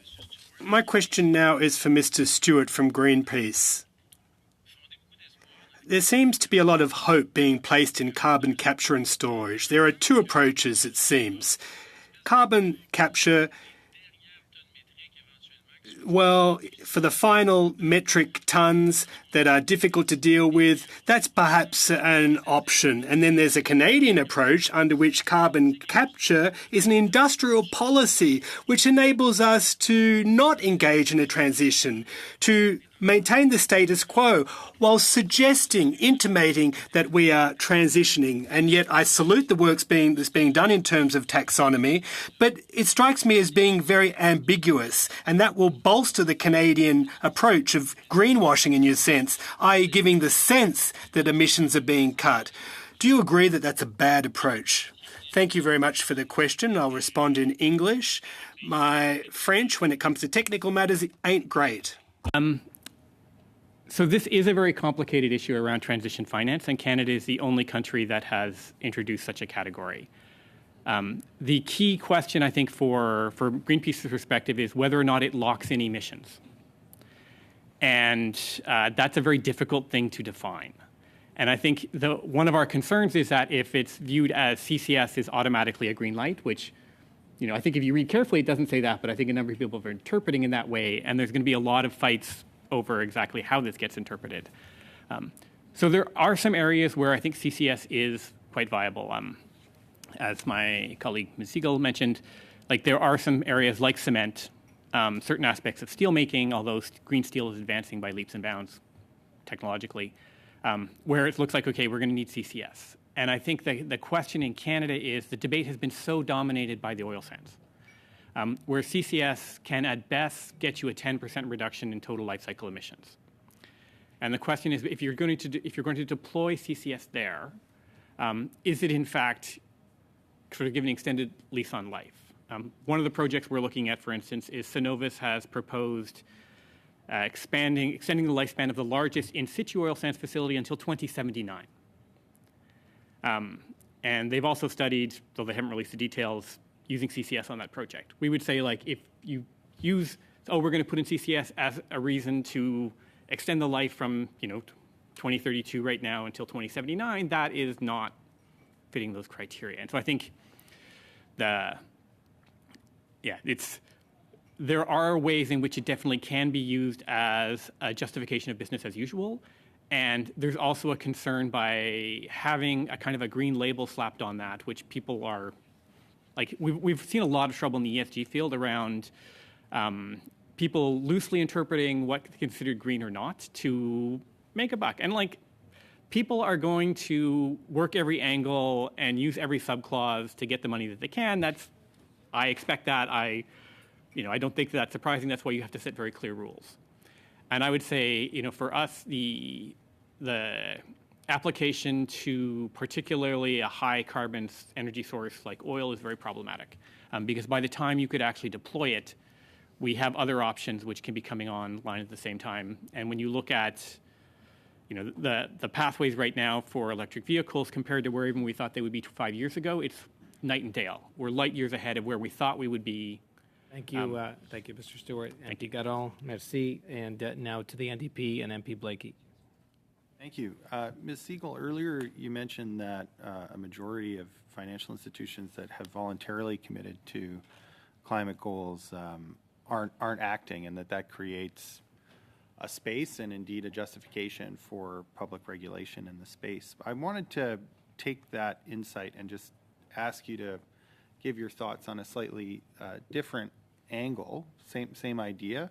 my question now is for Mr. Stewart from Greenpeace. There seems to be a lot of hope being placed in carbon capture and storage. There are 2 approaches, it seems. Carbon capture, well, for the final metric tons that are difficult to deal with, that's perhaps an option. And then there's a Canadian approach under which carbon capture is an industrial policy which enables us to not engage in a transition, to maintain the status quo while intimating that we are transitioning. And yet I salute the work that's being done in terms of taxonomy, but it strikes me as being very ambiguous, and that will bolster the Canadian approach of greenwashing in your sense, i.e. giving the sense that emissions are being cut. Do you agree that that's a bad approach? Thank you very much for the question. I'll respond in English. My French, when it comes to technical matters, ain't great. So this is a very complicated issue around transition finance, and Canada is the only country that has introduced such a category. The key question, I think, for Greenpeace's perspective is whether or not it locks in emissions. And that's a very difficult thing to define. And I think one of our concerns is that if it's viewed as CCS is automatically a green light, which, I think if you read carefully, it doesn't say that, but I think a number of people are interpreting in that way, and there's going to be a lot of fights over exactly how this gets interpreted. So there are some areas where I think CCS is quite viable. As my colleague Ms. Siegel mentioned, there are some areas like cement, certain aspects of steel making, although green steel is advancing by leaps and bounds technologically, where it looks like, okay, we're going to need CCS. And I think the question in Canada is the debate has been so dominated by the oil sands, where CCS can at best get you a 10% reduction in total life cycle emissions. And the question is, if you're going to deploy CCS there, is it in fact sort of giving an extended lease on life? One of the projects we're looking at, for instance, is Cenovus has proposed extending the lifespan of the largest in situ oil sands facility until 2079. And they've also studied, though they haven't released the details, using CCS on that project. We would say, if you use, we're going to put in CCS as a reason to extend the life from, 2032 right now until 2079, that is not fitting those criteria. And so I think there are ways in which it definitely can be used as a justification of business as usual. And there's also a concern by having a kind of a green label slapped on that, which people are, like, we've seen a lot of trouble in the ESG field around people loosely interpreting what's considered green or not to make a buck. And, like, people are going to work every angle and use every subclause to get the money that they can. I expect that. I don't think that's surprising. That's why you have to set very clear rules. And I would say, for us, the application to particularly a high carbon energy source like oil is very problematic, because by the time you could actually deploy it, we have other options which can be coming online at the same time. And when you look at the pathways right now for electric vehicles compared to where even we thought they would be 5 years ago, it's night and day. We're light years ahead of where we thought we would be. Thank you, Mr. Stewart. MP Garon, merci. And now to the NDP and MP Blakey. Thank you. Ms. Siegel, earlier you mentioned that a majority of financial institutions that have voluntarily committed to climate goals aren't acting, and that creates a space and indeed a justification for public regulation in the space. I wanted to take that insight and just ask you to give your thoughts on a slightly different angle, same idea,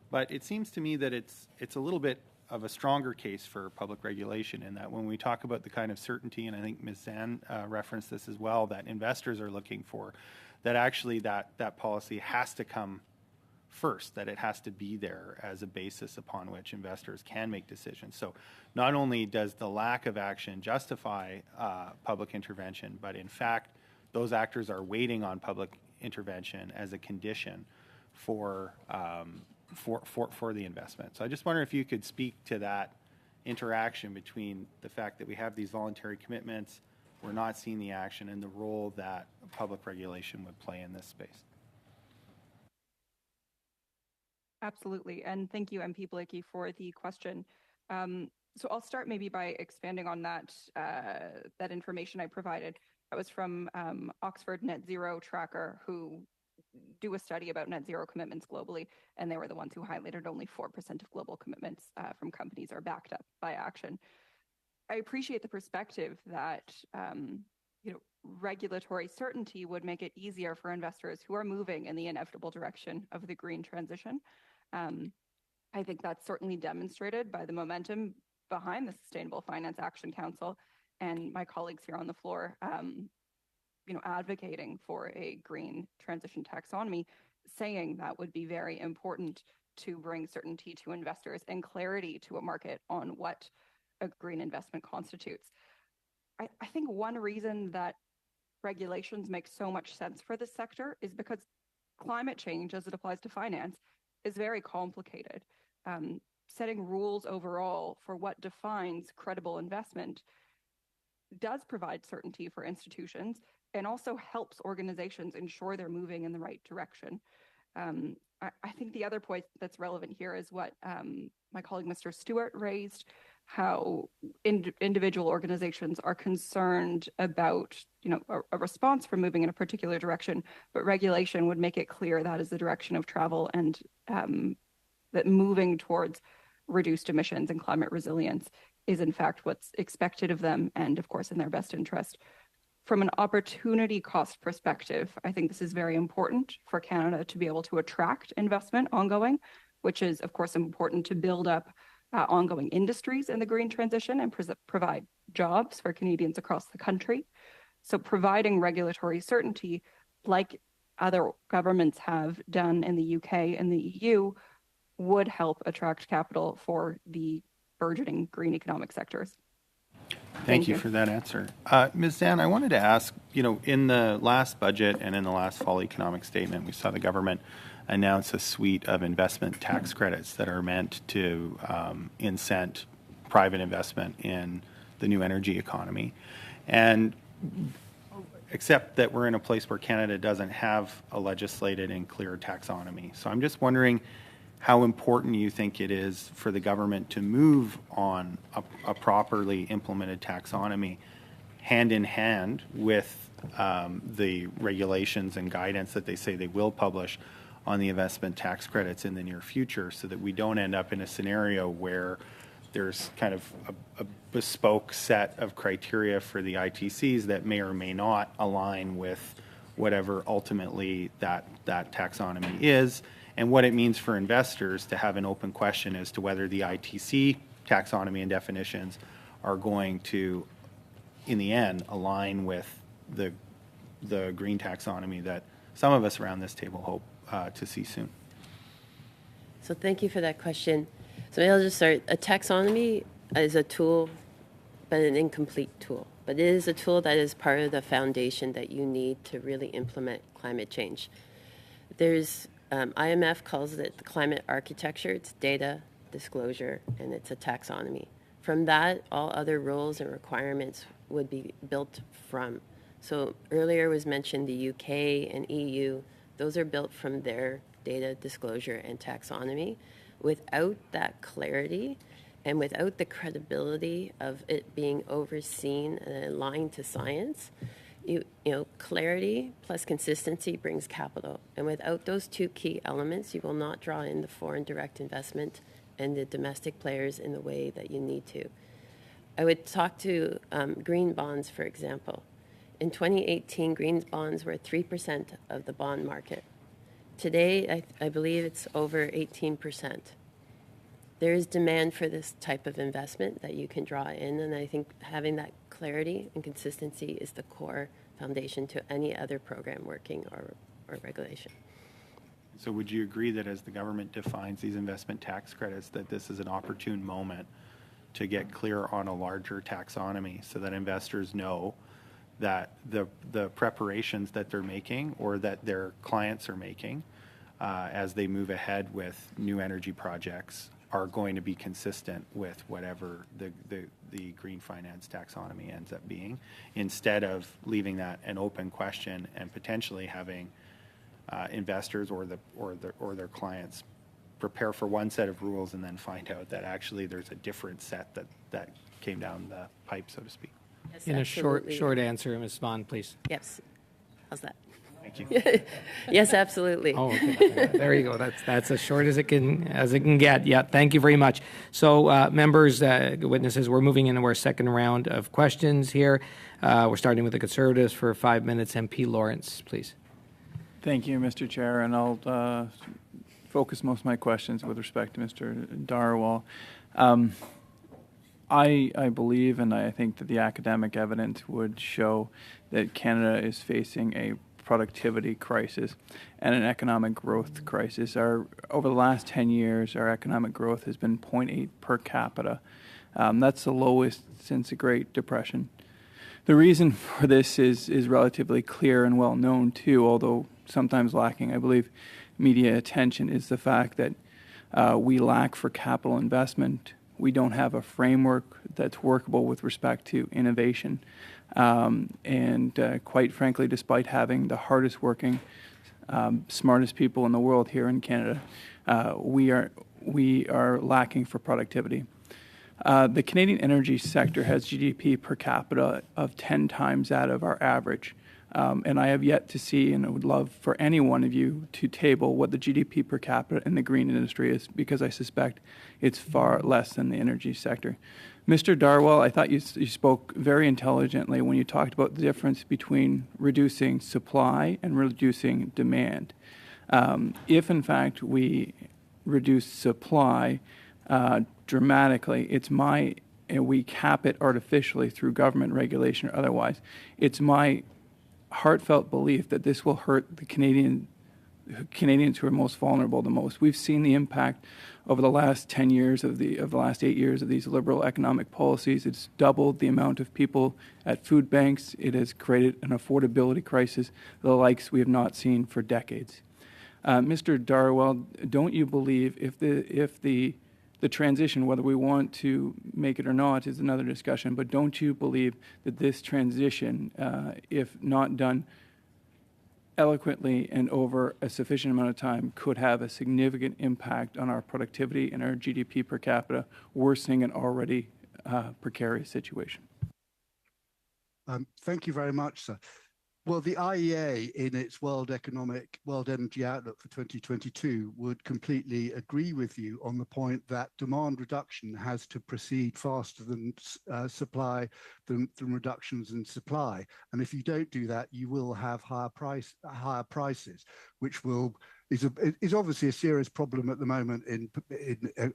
but it seems to me that it's a little bit of a stronger case for public regulation in that when we talk about the kind of certainty, and I think Ms. Zan referenced this as well, that investors are looking for, that actually that policy has to come first, that it has to be there as a basis upon which investors can make decisions. So not only does the lack of action justify public intervention, but in fact, those actors are waiting on public intervention as a condition for the investment. So I just wonder if you could speak to that interaction between the fact that we have these voluntary commitments, we're not seeing the action, and the role that public regulation would play in this space. Absolutely. And thank you, MP Blakey, for the question. So I'll start maybe by expanding on that information I provided. That was from Oxford Net Zero Tracker, who do a study about net zero commitments globally, and they were the ones who highlighted only 4% of global commitments from companies are backed up by action. I appreciate the perspective that regulatory certainty would make it easier for investors who are moving in the inevitable direction of the green transition. I think that's certainly demonstrated by the momentum behind the Sustainable Finance Action Council and my colleagues here on the floor, advocating for a green transition taxonomy, saying that would be very important to bring certainty to investors and clarity to a market on what a green investment constitutes. I think one reason that regulations make so much sense for this sector is because climate change, as it applies to finance, is very complicated. Setting rules overall for what defines credible investment does provide certainty for institutions and also helps organizations ensure they're moving in the right direction. I think the other point that's relevant here is what my colleague Mr. Stewart raised, how individual organizations are concerned about a response for moving in a particular direction, but regulation would make it clear that is the direction of travel, and that moving towards reduced emissions and climate resilience is in fact what's expected of them and of course in their best interest. From an opportunity cost perspective, I think this is very important for Canada to be able to attract investment ongoing, which is of course important to build up ongoing industries in the green transition and provide jobs for Canadians across the country. So providing regulatory certainty, like other governments have done in the UK and the EU, would help attract capital for the burgeoning green economic sectors. Thank you for that answer. Ms. Zan, I wanted to ask, in the last budget and in the last fall economic statement, we saw the government announce a suite of investment tax credits that are meant to incent private investment in the new energy economy. And except that we're in a place where Canada doesn't have a legislated and clear taxonomy. So I'm just wondering how important you think it is for the government to move on a properly implemented taxonomy hand in hand with the regulations and guidance that they say they will publish on the investment tax credits in the near future, so that we don't end up in a scenario where there's kind of a bespoke set of criteria for the ITCs that may or may not align with whatever ultimately that taxonomy is, and what it means for investors to have an open question as to whether the ITC taxonomy and definitions are going to, in the end, align with the green taxonomy that some of us around this table hope to see soon. So thank you for that question. So maybe I'll just start. A taxonomy is a tool, but an incomplete tool. But it is a tool that is part of the foundation that you need to really implement climate change. There's IMF calls it the climate architecture. It's data, disclosure, and it's a taxonomy. From that, all other rules and requirements would be built from. So earlier was mentioned the UK and EU. Those are built from their data, disclosure, and taxonomy. Without that clarity and without the credibility of it being overseen and aligned to science, you know, clarity plus consistency brings capital. And without those two key elements, you will not draw in the foreign direct investment and the domestic players in the way that you need to. I would talk to green bonds, for example. In 2018, green bonds were 3% of the bond market. Today, I believe it's over 18%. There is demand for this type of investment that you can draw in, and I think having that clarity and consistency is the core foundation to any other program working or regulation. So would you agree that as the government defines these investment tax credits, that this is an opportune moment to get clear on a larger taxonomy so that investors know that the preparations that they're making or that their clients are making as they move ahead with new energy projects are going to be consistent with whatever the green finance taxonomy ends up being, instead of leaving that an open question and potentially having investors or their clients prepare for one set of rules and then find out that actually there's a different set that came down the pipe, so to speak. Yes, In absolutely. a short answer, Ms. Bond, please. Yes. How's that? Thank you. Yes, absolutely. Oh, okay. There you go. That's as short as it can get. Yeah, thank you very much. So, members, witnesses, we're moving into our second round of questions here. We're starting with the Conservatives for 5 minutes. MP Lawrence, please. Thank you, Mr. Chair, and I'll focus most of my questions with respect to Mr. Darwal. I believe, and I think that the academic evidence would show that Canada is facing a productivity crisis and an economic growth crisis. Over the last 10 years, our economic growth has been 0.8 per capita. That's the lowest since the Great Depression. The reason for this is relatively clear and well known too, although sometimes lacking, I believe, media attention, is the fact that we lack for capital investment. We don't have a framework that's workable with respect to innovation. And quite frankly, despite having the hardest working, smartest people in the world here in Canada, we are lacking for productivity. The Canadian energy sector has GDP per capita of 10 times that of our average. And I have yet to see, and I would love for any one of you to table what the GDP per capita in the green industry is, because I suspect it's far less than the energy sector. Mr. Darwal, I thought you spoke very intelligently when you talked about the difference between reducing supply and reducing demand. If, in fact, we reduce supply dramatically, and we cap it artificially through government regulation or otherwise, it's my heartfelt belief that this will hurt the Canadians who are most vulnerable the most. We've seen the impact over the last 10 years of the last 8 years of these liberal economic policies. It's doubled the amount of people at food banks. It has created an affordability crisis, the likes we have not seen for decades. Mr. Darwal, don't you believe if the transition, whether we want to make it or not, is another discussion, but don't you believe that this transition, if not done eloquently and over a sufficient amount of time could have a significant impact on our productivity and our GDP per capita, worsening an already precarious situation. Thank you very much, sir. Well, the IEA, in its World Energy Outlook for 2022, would completely agree with you on the point that demand reduction has to proceed faster than than reductions in supply. And if you don't do that, you will have higher prices, which is obviously a serious problem at the moment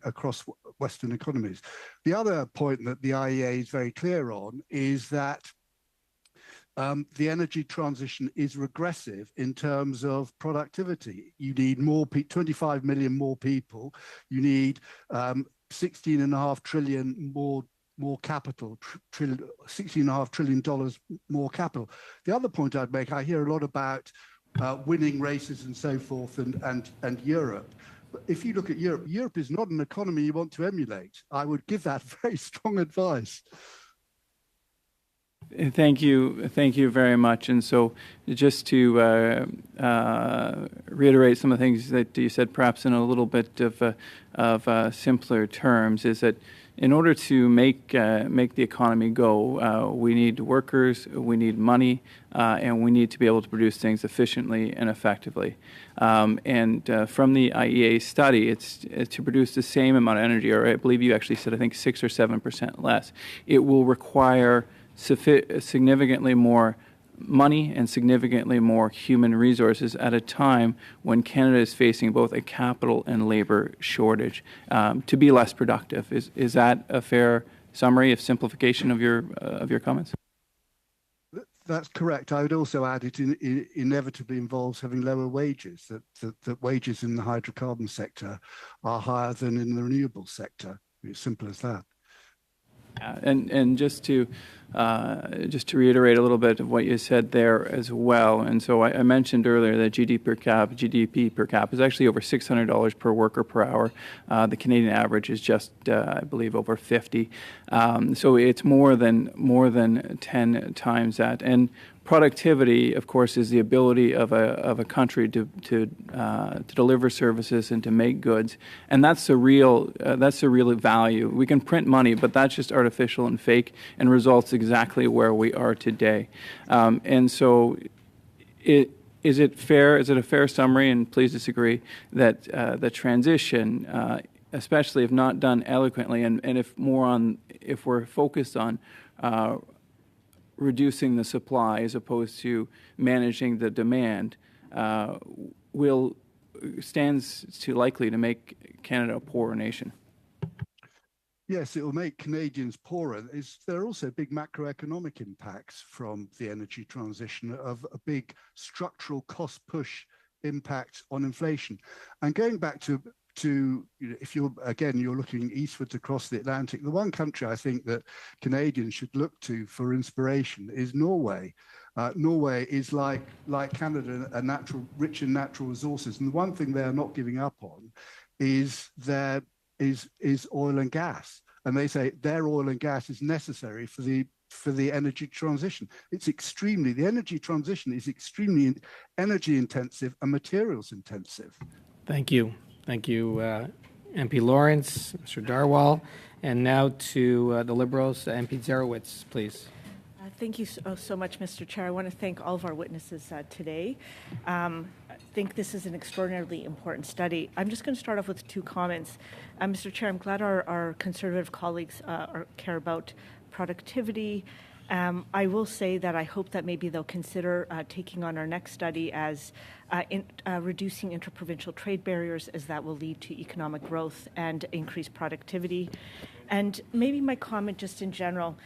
across Western economies. The other point that the IEA is very clear on is that the energy transition is regressive in terms of productivity. You need 25 million more people. You need $16.5 trillion more capital, $16.5 trillion more capital. The other point I'd make, I hear a lot about winning races and so forth, and Europe. But if you look at Europe, Europe is not an economy you want to emulate. I would give that very strong advice. Thank you very much. And so, just to reiterate some of the things that you said, perhaps in a little bit of simpler terms, is that in order to make the economy go, we need workers, we need money, and we need to be able to produce things efficiently and effectively. And from the IEA study, it's to produce the same amount of energy, or I believe you actually said, I think 6 or 7% less. It will require significantly more money and significantly more human resources at a time when Canada is facing both a capital and labor shortage to be less productive. Is that a fair summary of simplification of your comments? That's correct. I would also add it inevitably involves having lower wages, that wages in the hydrocarbon sector are higher than in the renewable sector. It's simple as that. And just to reiterate a little bit of what you said there as well, and so I mentioned earlier that GDP per cap is actually over $600 per worker per hour. The Canadian average is just, I believe, over 50. So it's more than 10 times that. And productivity, of course, is the ability of a country to deliver services and to make goods, and that's the real value. We can print money, but that's just artificial and fake, and results exactly where we are today. And so, is it fair? Is it a fair summary? And please disagree that the transition, especially if not done eloquently, and if we're focused on reducing the supply as opposed to managing the demand, stands to likely to make Canada a poorer nation. Yes, it will make Canadians poorer. There are also big macroeconomic impacts from the energy transition of a big structural cost push impact on inflation. And going back to if you're looking eastwards across the Atlantic, the one country I think that Canadians should look to for inspiration is Norway. Norway is like Canada, rich in natural resources, and the one thing they are not giving up on is oil and gas. And they say their oil and gas is necessary for the energy transition. The energy transition is extremely energy intensive and materials intensive. Thank you. Thank you, MP Lawrence, Mr. Darwal. And now to the Liberals, MP Zarowitz, please. Thank you so much, Mr. Chair. I want to thank all of our witnesses today. I think this is an extraordinarily important study. I'm just going to start off with two comments. Mr. Chair, I'm glad our Conservative colleagues care about productivity. I will say that I hope that maybe they'll consider taking on our next study as reducing interprovincial trade barriers, as that will lead to economic growth and increased productivity. And maybe my comment just in general,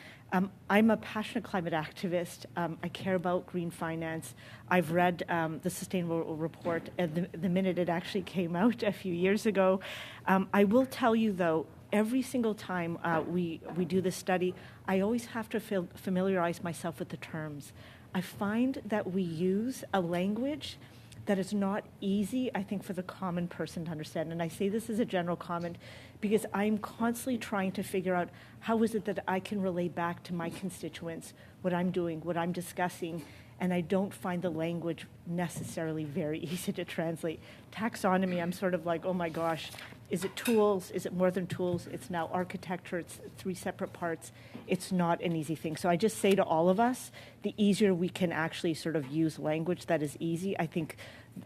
I'm a passionate climate activist. I care about green finance. I've read the Sustainable Report the minute it actually came out a few years ago. I will tell you, though, every single time we do this study, I always have to familiarize myself with the terms. I find that we use a language that is not easy, I think, for the common person to understand. And I say this as a general comment because I'm constantly trying to figure out how is it that I can relay back to my constituents what I'm doing, what I'm discussing, and I don't find the language necessarily very easy to translate. Taxonomy, I'm sort of like, oh my gosh, is it tools? Is it more than tools? It's now architecture. It's 3 separate parts. It's not an easy thing. So I just say to all of us, the easier we can actually sort of use language that is easy, I think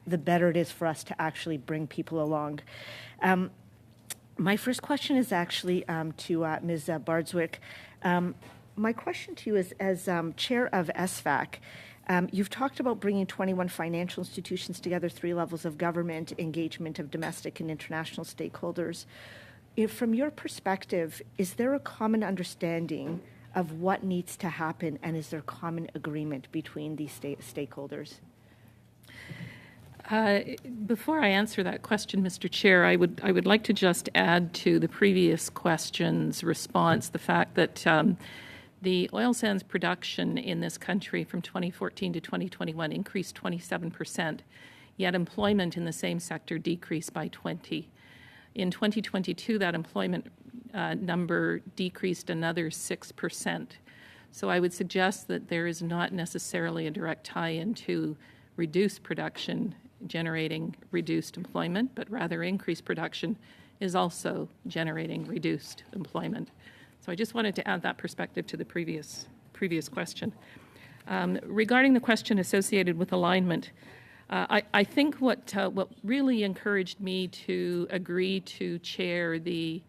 the better it is for us to actually bring people along. My first question is actually to Ms. Bardswick. My question to you is, as chair of SFAC, you've talked about bringing 21 financial institutions together, 3 levels of government, engagement of domestic and international stakeholders. From your perspective, is there a common understanding of what needs to happen, and is there common agreement between these stakeholders? Before I answer that question, Mr. Chair, I would like to just add to the previous question's response the fact that the oil sands production in this country from 2014 to 2021 increased 27%, yet employment in the same sector decreased by 20%. In 2022, that employment number decreased another 6%. So I would suggest that there is not necessarily a direct tie-in to reduced production generating reduced employment, but rather increased production is also generating reduced employment. So I just wanted to add that perspective to the previous question. Regarding the question associated with alignment, I think what really encouraged me to agree to chair the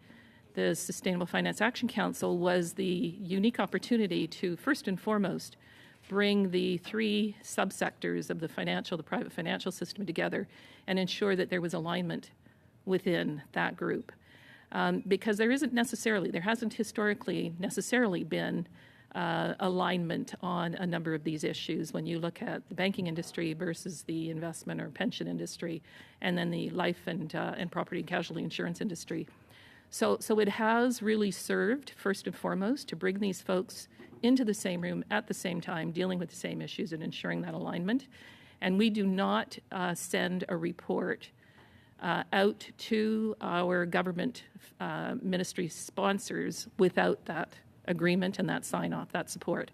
Sustainable Finance Action Council was the unique opportunity to, first and foremost, bring the 3 subsectors of the private financial system together and ensure that there was alignment within that group. Because there hasn't historically necessarily been alignment on a number of these issues when you look at the banking industry versus the investment or pension industry, and then the life and property and casualty insurance industry. So it has really served, first and foremost, to bring these folks into the same room at the same time, dealing with the same issues and ensuring that alignment. And we do not send a report out to our government ministry sponsors without that agreement and that sign-off, that support.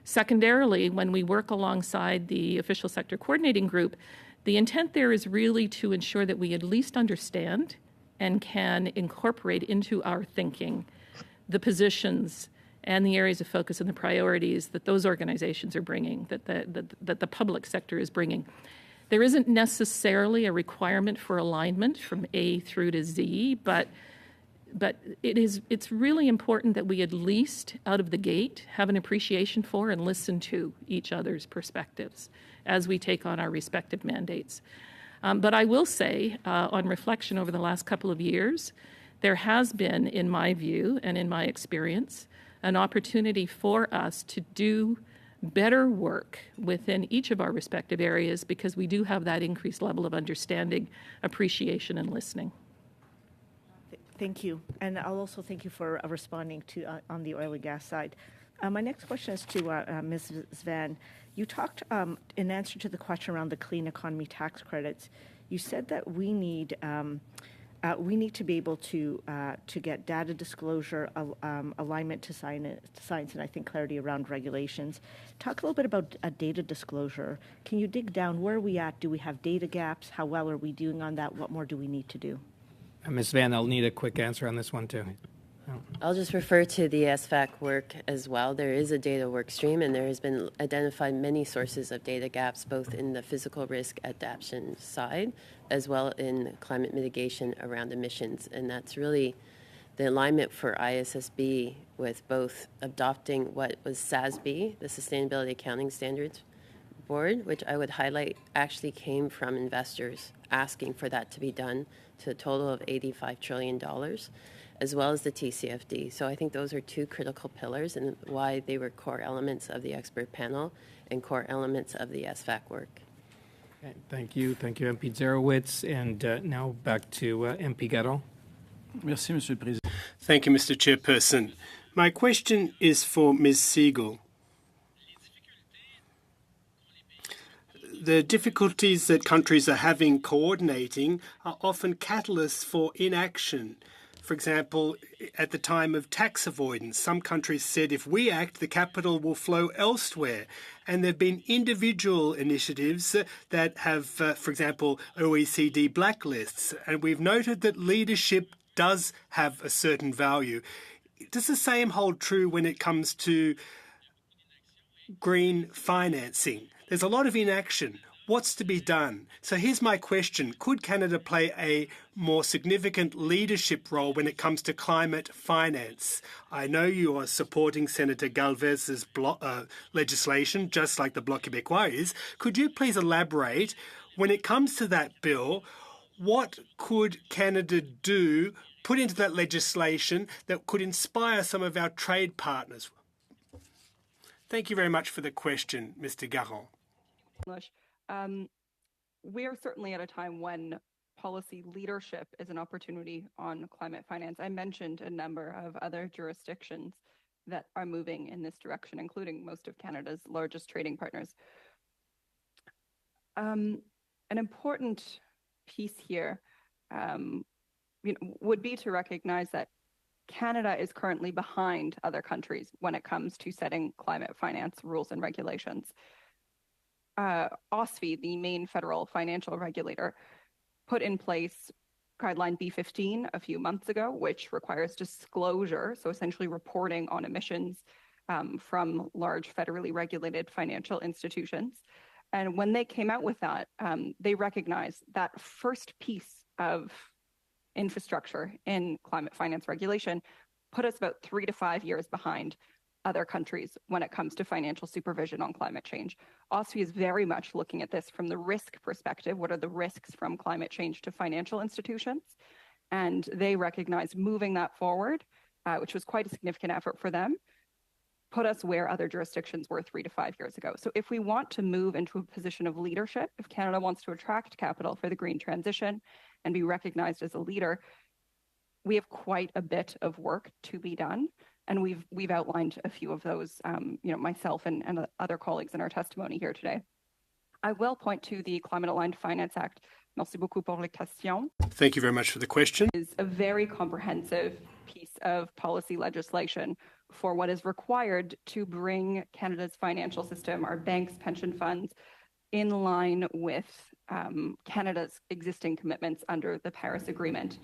Secondarily, when we work alongside the official sector coordinating group, the intent there is really to ensure that we at least understand and can incorporate into our thinking the positions and the areas of focus and the priorities that those organizations are bringing, that the public sector is bringing. There isn't necessarily a requirement for alignment from A through to Z, but it's really important that we at least out of the gate have an appreciation for and listen to each other's perspectives as we take on our respective mandates. But I will say, on reflection over the last couple of years, there has been, in my view and in my experience, an opportunity for us to do better work within each of our respective areas because we do have that increased level of understanding, appreciation, and listening. Thank you. And I'll also thank you for responding to on the oil and gas side. My next question is to Ms. Svan. You talked in answer to the question around the clean economy tax credits. You said that we need to be able to get data disclosure, alignment to science, and I think clarity around regulations. Talk a little bit about data disclosure. Can you dig down? Where are we at? Do we have data gaps? How well are we doing on that? What more do we need to do? Ms. Van, I'll need a quick answer on this one, too. I'll just refer to the SFAC work as well. There is a data work stream, and there has been identified many sources of data gaps, both in the physical risk adaptation side, as well in climate mitigation around emissions. And that's really the alignment for ISSB with both adopting what was SASB, the Sustainability Accounting Standards Board, which I would highlight actually came from investors asking for that to be done to a total of $85 trillion, as well as the TCFD. So I think those are 2 critical pillars and why they were core elements of the expert panel and core elements of the SFAC work. Okay, thank you. Thank you, MP Zarowitz. And now back to MP Garot. Merci, Monsieur le Président. Thank you, Mr. Chairperson. My question is for Ms. Siegel. The difficulties that countries are having coordinating are often catalysts for inaction. For example, at the time of tax avoidance, some countries said if we act, the capital will flow elsewhere. And there have been individual initiatives that have, for example, OECD blacklists. And we've noted that leadership does have a certain value. Does the same hold true when it comes to green financing? There's a lot of inaction. What's to be done? So here's my question. Could Canada play a more significant leadership role when it comes to climate finance? I know you are supporting Senator Galvez's legislation, just like the Bloc Québécois is. Could you please elaborate, when it comes to that bill, what could Canada do, put into that legislation that could inspire some of our trade partners? Thank you very much for the question, Mr. Garon. We are certainly at a time when policy leadership is an opportunity on climate finance. I mentioned a number of other jurisdictions that are moving in this direction, including most of Canada's largest trading partners. An important piece here would be to recognize that Canada is currently behind other countries when it comes to setting climate finance rules and regulations. OSFI, the main federal financial regulator, put in place Guideline B15 a few months ago, which requires disclosure, so essentially reporting on emissions from large federally regulated financial institutions. And when they came out with that, they recognized that first piece of infrastructure in climate finance regulation put us about 3 to 5 years behind other countries when it comes to financial supervision on climate change. OSFI is very much looking at this from the risk perspective. What are the risks from climate change to financial institutions? And they recognize moving that forward, which was quite a significant effort for them, put us where other jurisdictions were 3 to 5 years ago. So if we want to move into a position of leadership, if Canada wants to attract capital for the green transition and be recognized as a leader, we have quite a bit of work to be done. And we've outlined a few of those, myself and other colleagues in our testimony here today. I will point to the Climate Aligned Finance Act. Merci beaucoup pour la question. Thank you very much for the question. Is a very comprehensive piece of policy legislation for what is required to bring Canada's financial system, our banks, pension funds, in line with Canada's existing commitments under the Paris Agreement.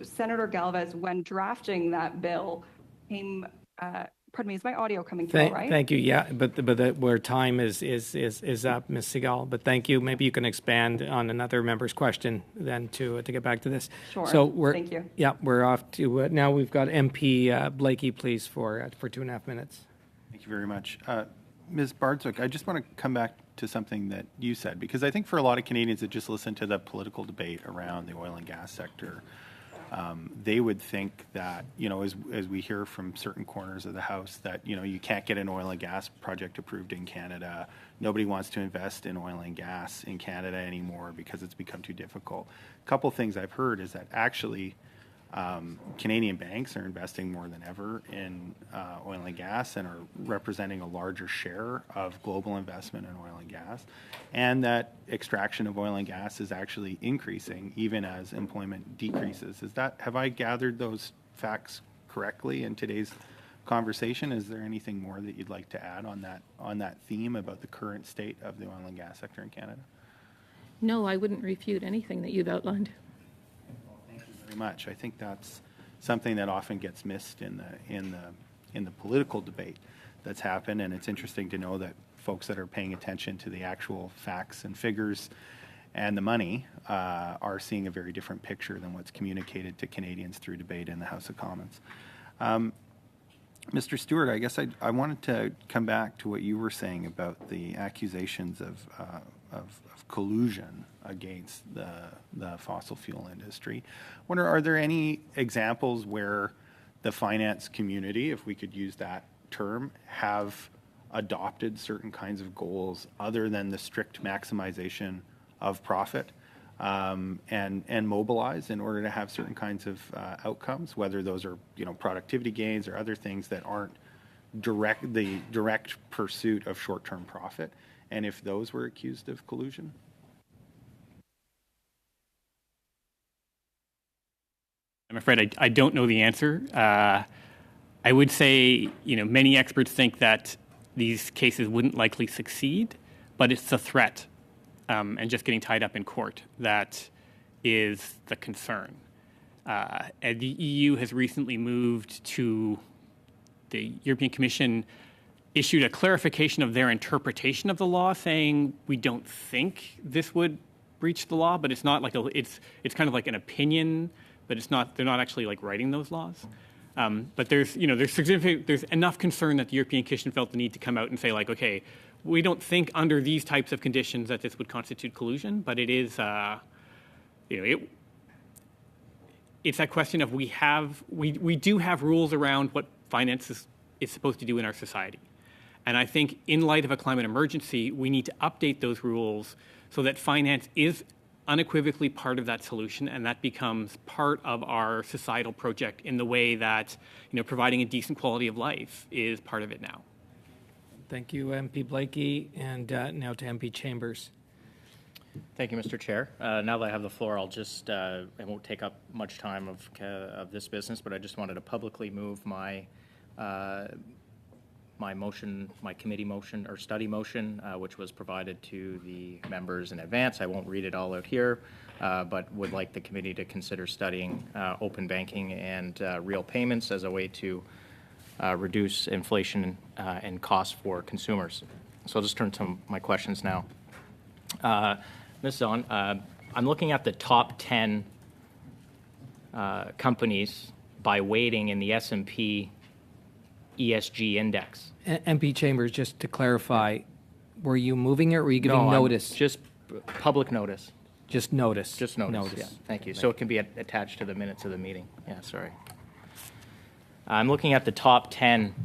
Senator Galvez, when drafting that bill, came, pardon me, is my audio coming through, right? Thank you. Yeah, but where time is up, Ms. Segal. But thank you. Maybe you can expand on another member's question then to get back to this. Sure. So thank you. Yeah, we're off to now. We've got MP Blakey, please, for 2.5 minutes. Thank you very much. Ms. Bardswick, I just want to come back to something that you said, because I think for a lot of Canadians that just listen to the political debate around the oil and gas sector, they would think that, as we hear from certain corners of the House, that, you can't get an oil and gas project approved in Canada. Nobody wants to invest in oil and gas in Canada anymore because it's become too difficult. A couple things I've heard is that actually Canadian banks are investing more than ever in oil and gas and are representing a larger share of global investment in oil and gas, and that extraction of oil and gas is actually increasing even as employment decreases. Have I gathered those facts correctly in today's conversation? Is there anything more that you'd like to add on that theme about the current state of the oil and gas sector in Canada? No, I wouldn't refute anything that you've outlined. Much. I think that's something that often gets missed in the political debate that's happened, and it's interesting to know that folks that are paying attention to the actual facts and figures and the money are seeing a very different picture than what's communicated to Canadians through debate in the House of Commons. Mr. Stewart, I guess I wanted to come back to what you were saying about the accusations of collusion against the fossil fuel industry. I wonder, are there any examples where the finance community, if we could use that term, have adopted certain kinds of goals other than the strict maximization of profit and mobilize in order to have certain kinds of outcomes, whether those are productivity gains or other things that aren't the direct pursuit of short-term profit, and if those were accused of collusion? I'm afraid I don't know the answer. I would say, many experts think that these cases wouldn't likely succeed, but it's the threat and just getting tied up in court that is the concern. And the EU has recently moved to the European Commission issued a clarification of their interpretation of the law, saying we don't think this would breach the law, but it's not like it's kind of like an opinion, but it's not. They're not actually like writing those laws. But there's enough concern that the European Commission felt the need to come out and say like, okay, we don't think under these types of conditions that this would constitute collusion, but it is, it's that question of we do have rules around what finance is supposed to do in our society. And I think in light of a climate emergency, we need to update those rules so that finance is unequivocally part of that solution, and that becomes part of our societal project in the way that providing a decent quality of life is part of it now. Thank you, MP Blakey, and now to MP Chambers. Thank you, Mr. Chair. Now that I have the floor, I'll just I won't take up much time of this business, but I just wanted to publicly move my motion, my committee motion or study motion, which was provided to the members in advance. I won't read it all out here, but would like the committee to consider studying open banking and real payments as a way to reduce inflation and costs for consumers. So I'll just turn to my questions now. Ms. Zahn, I'm looking at the top 10 companies by weighting in the S&P ESG index. MP Chambers, just to clarify, were you moving it or were you giving notice? Just public notice. Just notice. Just notice. Yeah, thank you. So it can be attached to the minutes of the meeting. Yeah, sorry. I'm looking at the top 10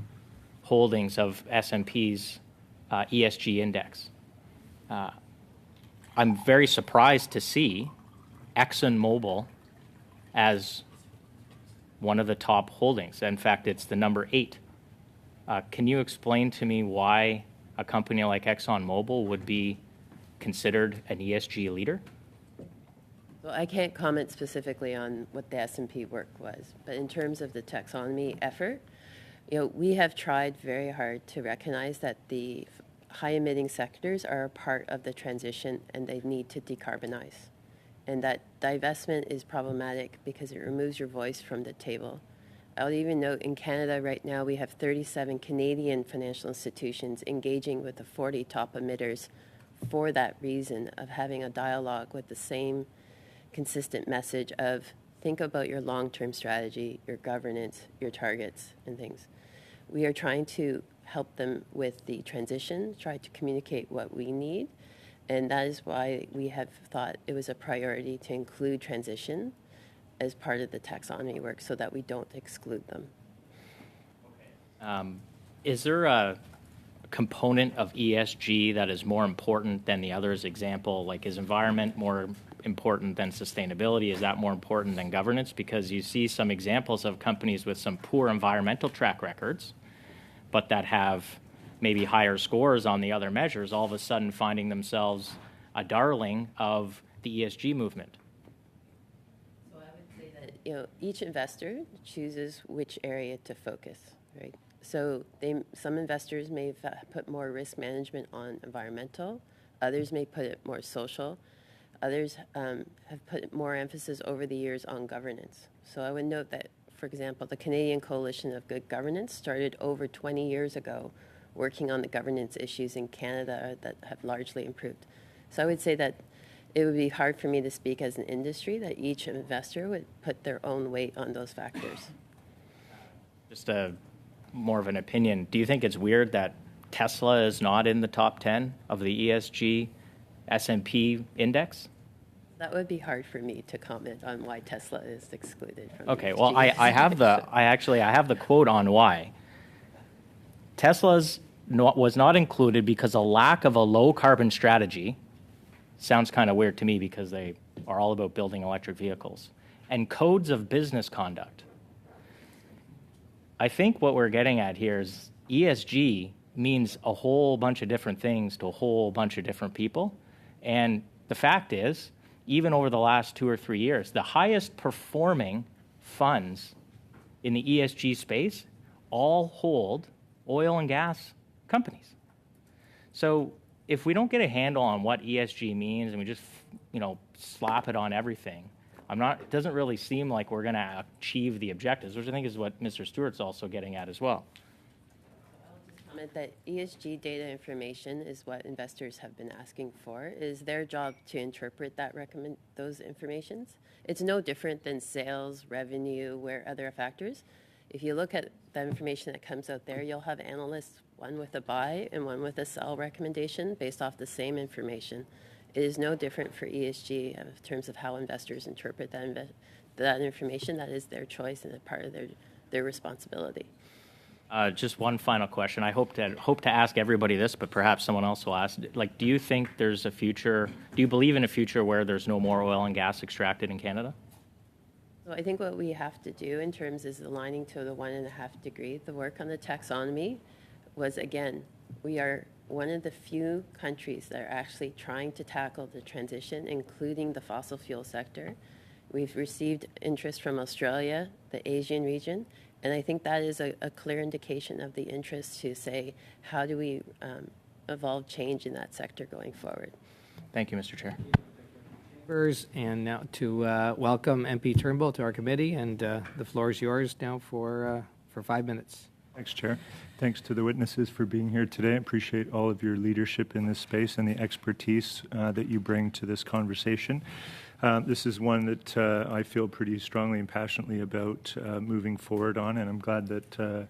holdings of S&P's ESG index. I'm very surprised to see ExxonMobil as one of the top holdings. In fact, it's the number 8. Can you explain to me why a company like ExxonMobil would be considered an ESG leader? Well, I can't comment specifically on what the S&P work was, but in terms of the taxonomy effort, we have tried very hard to recognize that the high-emitting sectors are a part of the transition and they need to decarbonize. And that divestment is problematic because it removes your voice from the table. I'll even note in Canada right now we have 37 Canadian financial institutions engaging with the 40 top emitters for that reason of having a dialogue with the same consistent message of think about your long-term strategy, your governance, your targets, and things. We are trying to help them with the transition, try to communicate what we need, and that is why we have thought it was a priority to include transition as part of the taxonomy work so that we don't exclude them. Is there a component of ESG that is more important than the others? Example, like is environment more important than sustainability? Is that more important than governance? Because you see some examples of companies with some poor environmental track records, but that have maybe higher scores on the other measures, all of a sudden finding themselves a darling of the ESG movement. So I would say that each investor chooses which area to focus, right? So some investors may put more risk management on environmental, others may put it more social, others have put more emphasis over the years on governance. So I would note that, for example, the Canadian Coalition of Good Governance started over 20 years ago working on the governance issues in Canada that have largely improved. So I would say that it would be hard for me to speak as an industry that each investor would put their own weight on those factors. Just more of an opinion. Do you think it's weird that Tesla is not in the top 10 of the ESG S&P index? That would be hard for me to comment on why Tesla is excluded from Okay, the well, I have the quote on why. Tesla's was not included because a lack of a low carbon strategy. Sounds kind of weird to me because they are all about building electric vehicles. And codes of business conduct. I think what we're getting at here is ESG means a whole bunch of different things to a whole bunch of different people. And the fact is, even over the last 2 or 3 years, the highest performing funds in the ESG space all hold oil and gas companies. So if we don't get a handle on what ESG means and we just, slap it on everything, it doesn't really seem like we're going to achieve the objectives, which I think is what Mr. Stewart's also getting at as well. Comment that ESG data information is what investors have been asking for. It is their job to interpret those informations. It's no different than sales, revenue, where other factors. If you look at the information that comes out there, you'll have analysts, one with a buy and one with a sell recommendation based off the same information. It is no different for ESG in terms of how investors interpret that information. That is their choice and a part of their responsibility. Just one final question. I hope to ask everybody this, but perhaps someone else will ask. Do you think there's a future? Do you believe in a future where there's no more oil and gas extracted in Canada? So I think what we have to do in terms is aligning to the 1.5 degree. The work on the taxonomy was, again, we are one of the few countries that are actually trying to tackle the transition, including the fossil fuel sector. We've received interest from Australia, the Asian region, and I think that is a clear indication of the interest to say, how do we evolve change in that sector going forward? Thank you, Mr. Chair. And now to welcome MP Turnbull to our committee, and the floor is yours now for 5 minutes. Thanks, Chair. Thanks to the witnesses for being here today. I appreciate all of your leadership in this space and the expertise that you bring to this conversation. This is one that I feel pretty strongly and passionately about moving forward on, and I'm glad that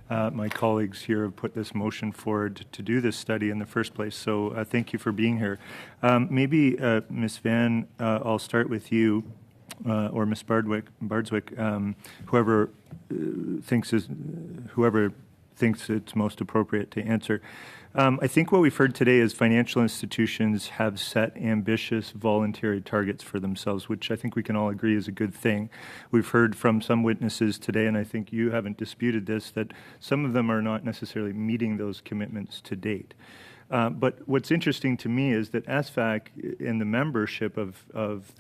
my colleagues here have put this motion forward to do this study in the first place. So thank you for being here. Maybe, Ms. Van, I'll start with you, or Ms. Bardswick, whoever thinks it's most appropriate to answer. I think what we've heard today is financial institutions have set ambitious voluntary targets for themselves, which I think we can all agree is a good thing. We've heard from some witnesses today, and I think you haven't disputed this, that some of them are not necessarily meeting those commitments to date. But what's interesting to me is that SFAC, in the membership of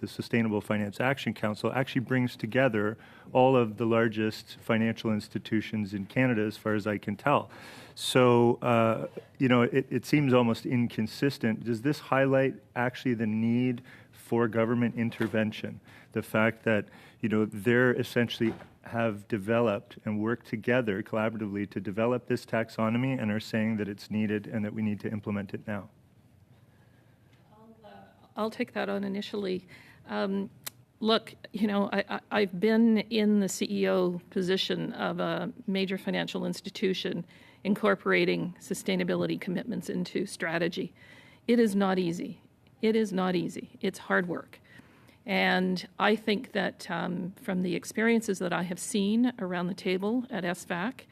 the Sustainable Finance Action Council, actually brings together all of the largest financial institutions in Canada, as far as I can tell. So, it seems almost inconsistent. Does this highlight actually the need for government intervention? The fact that, they're essentially have developed and worked together collaboratively to develop this taxonomy and are saying that it's needed and that we need to implement it now. I'll take that on initially. Look, I've been in the CEO position of a major financial institution incorporating sustainability commitments into strategy. It is not easy. It is not easy. It's hard work. And I think that from the experiences that I have seen around the table at SFAC,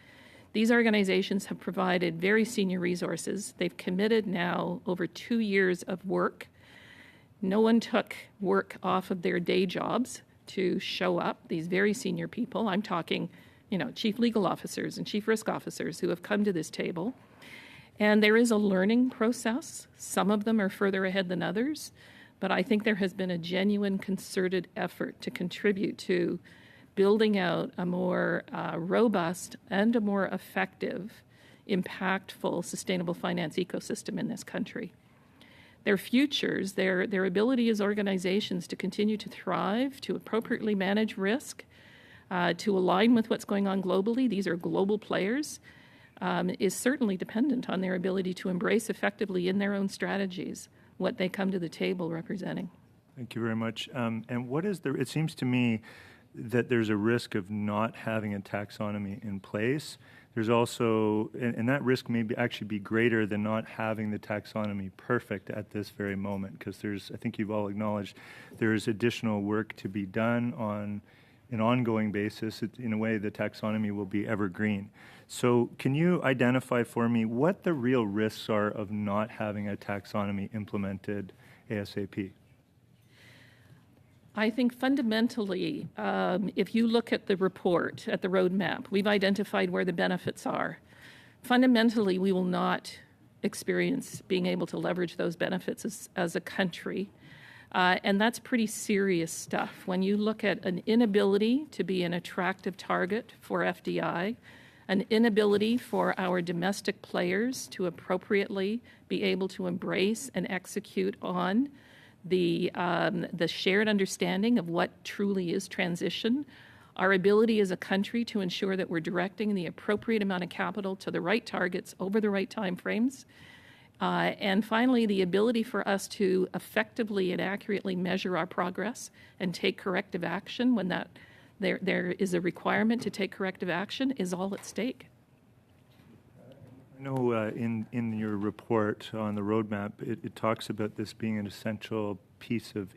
these organizations have provided very senior resources. They've committed now over 2 years of work. No one took work off of their day jobs to show up, these very senior people. I'm talking, chief legal officers and chief risk officers who have come to this table. And there is a learning process. Some of them are further ahead than others. But I think there has been a genuine concerted effort to contribute to building out a more robust and a more effective, impactful, sustainable finance ecosystem in this country. Their futures, their ability as organizations to continue to thrive, to appropriately manage risk, to align with what's going on globally, these are global players, is certainly dependent on their ability to embrace effectively in their own strategies what they come to the table representing. Thank you very much. And what is it seems to me that there's a risk of not having a taxonomy in place. There's also, and that risk may actually be greater than not having the taxonomy perfect at this very moment, because I think you've all acknowledged, there's additional work to be done on an ongoing basis. In a way, the taxonomy will be evergreen. So can you identify for me what the real risks are of not having a taxonomy implemented ASAP? I think fundamentally, if you look at the report, at the roadmap, we've identified where the benefits are. Fundamentally, we will not experience being able to leverage those benefits as a country And that's pretty serious stuff. When you look at an inability to be an attractive target for FDI, an inability for our domestic players to appropriately be able to embrace and execute on the shared understanding of what truly is transition, our ability as a country to ensure that we're directing the appropriate amount of capital to the right targets over the right timeframes, and finally, the ability for us to effectively and accurately measure our progress and take corrective action when that there is a requirement to take corrective action is all at stake. I know in your report on the roadmap, it talks about this being an essential piece of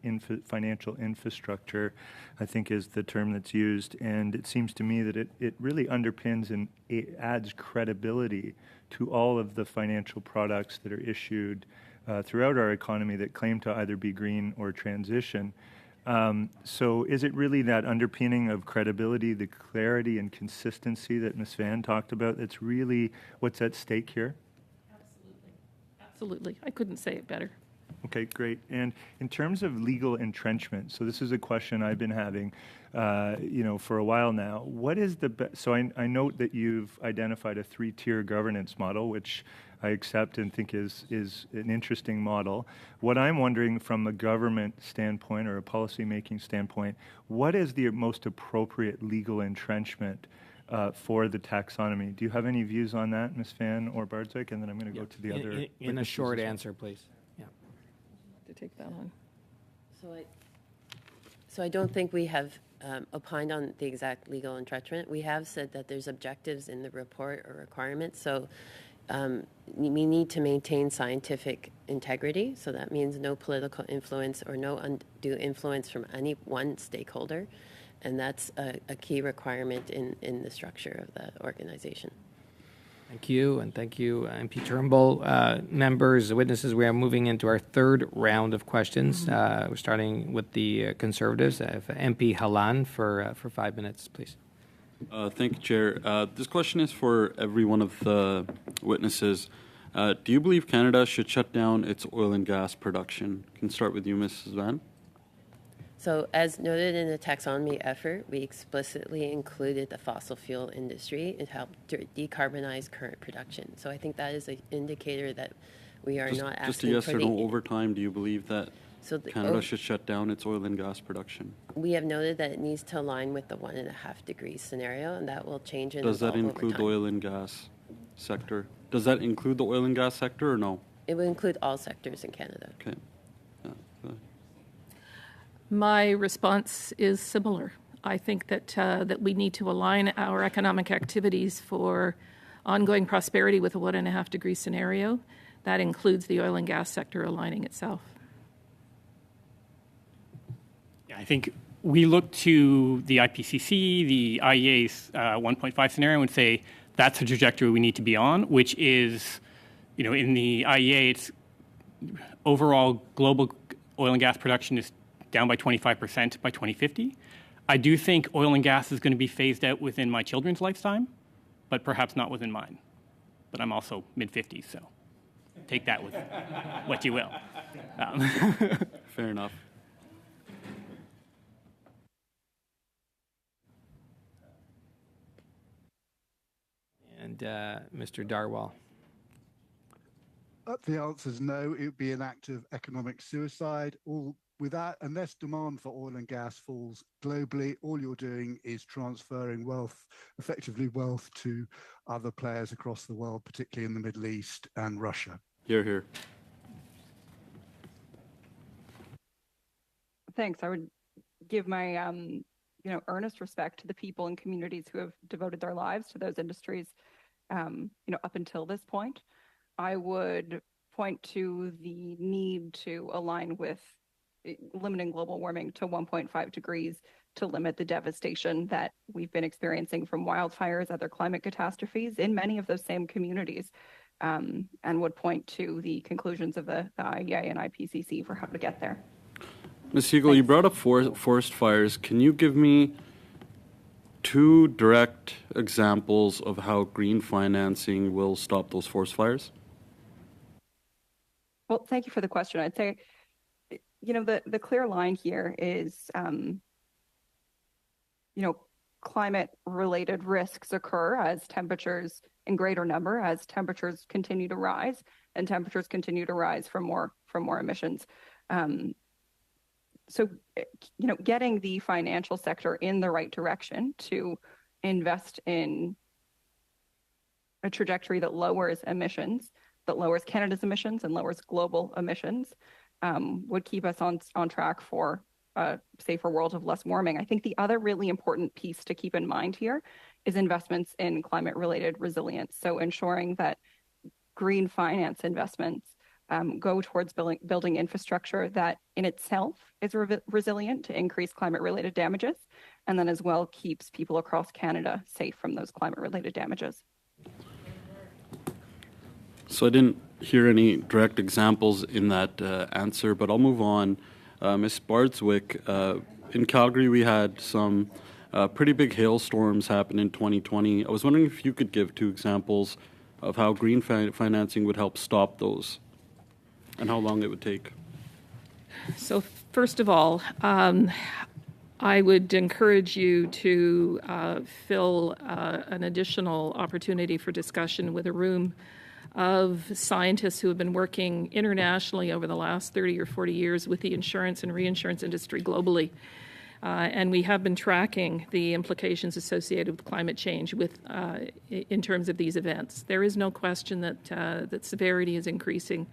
financial infrastructure, I think is the term that's used. And it seems to me that it really underpins and it adds credibility to all of the financial products that are issued throughout our economy that claim to either be green or transition. So is it really that underpinning of credibility, the clarity and consistency that Ms. Van talked about, that's really what's at stake here? Absolutely. I couldn't say it better. Okay, great. And in terms of legal entrenchment, so this is a question I've been having, for a while now. What is the so I note that you've identified a 3-tier governance model, which I accept and think is an interesting model. What I'm wondering from a government standpoint or a policy-making standpoint, what is the most appropriate legal entrenchment for the taxonomy? Do you have any views on that, Ms. Van or Barczyk? And then I'm going to go to the other. In a short answer, please. Yeah. To take that one. So I don't think we have opined on the exact legal entrenchment. We have said that there's objectives in the report or requirements. So we need to maintain scientific integrity. So that means no political influence or no undue influence from any one stakeholder. And that's a key requirement in the structure of the organization. Thank you, and thank you, MP Turnbull. Members, witnesses, we are moving into our third round of questions. We're starting with the Conservatives. MP Halan for 5 minutes, please. Thank you, Chair. This question is for every one of the witnesses. Do you believe Canada should shut down its oil and gas production? Can start with you, Mrs. Van. So as noted in the taxonomy effort, we explicitly included the fossil fuel industry and helped to decarbonize current production. So I think that is an indicator that we are not asking for just a yes or no over time, do you believe that Canada should shut down its oil and gas production? We have noted that it needs to align with the 1.5 degree scenario, and that will change and Does that evolve include over the time. oil and gas sector? Does that include the oil and gas sector or no? It will include all sectors in Canada. Okay. My response is similar. I think that that we need to align our economic activities for ongoing prosperity with a 1.5 degree scenario. That includes the oil and gas sector aligning itself. Yeah, I think we look to the IPCC, the IEA's 1.5 scenario and say that's the trajectory we need to be on, which is, in the IEA, it's overall global oil and gas production is down by 25% by 2050. I do think oil and gas is going to be phased out within my children's lifetime, but perhaps not within mine. But I'm also mid-50s, so take that with what you will. Fair enough. And Mr. Darwal. The answer is no. It would be an act of economic suicide. Unless demand for oil and gas falls globally, all you're doing is transferring effectively wealth to other players across the world, particularly in the Middle East and Russia. Hear, hear. Thanks. I would give my earnest respect to the people and communities who have devoted their lives to those industries, up until this point. I would point to the need to align with limiting global warming to 1.5 degrees to limit the devastation that we've been experiencing from wildfires, other climate catastrophes in many of those same communities, and would point to the conclusions of the IEA and IPCC for how to get there. Ms. Siegel, you brought up forest fires. Can you give me 2 direct examples of how green financing will stop those forest fires? Well, thank you for the question. I'd say the clear line here is, climate-related risks occur as temperatures in greater number, as temperatures continue to rise, and temperatures continue to rise from more emissions. So, getting the financial sector in the right direction to invest in a trajectory that lowers emissions, that lowers Canada's emissions and lowers global emissions, would keep us on track for a safer world of less warming. I think the other really important piece to keep in mind here is investments in climate-related resilience. So ensuring that green finance investments go towards building infrastructure that in itself is resilient to increase climate-related damages, and then as well keeps people across Canada safe from those climate-related damages. So I didn't hear any direct examples in that answer, but I'll move on. Ms. Bardswick, in Calgary we had some pretty big hailstorms happen in 2020. I was wondering if you could give 2 examples of how green financing would help stop those and how long it would take. So first of all, I would encourage you to fill an additional opportunity for discussion with a room of scientists who have been working internationally over the last 30 or 40 years with the insurance and reinsurance industry globally. And we have been tracking the implications associated with climate change in terms of these events. There is no question that severity is increasing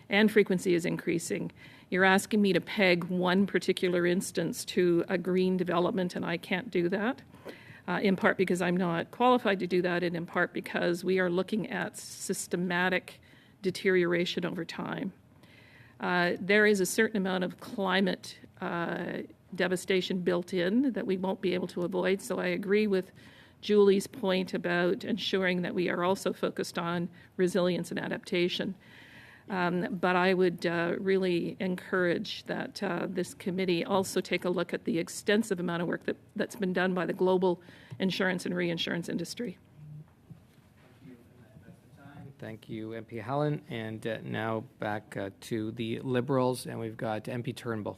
and frequency is increasing. You're asking me to peg one particular instance to a green development, and I can't do that. In part because I'm not qualified to do that, and in part because we are looking at systematic deterioration over time. There is a certain amount of climate devastation built in that we won't be able to avoid, so I agree with Julie's point about ensuring that we are also focused on resilience and adaptation. But I would really encourage that this committee also take a look at the extensive amount of work that's been done by the global insurance and reinsurance industry. Thank you, MP Hallen. And now back to the Liberals, and we've got MP Turnbull.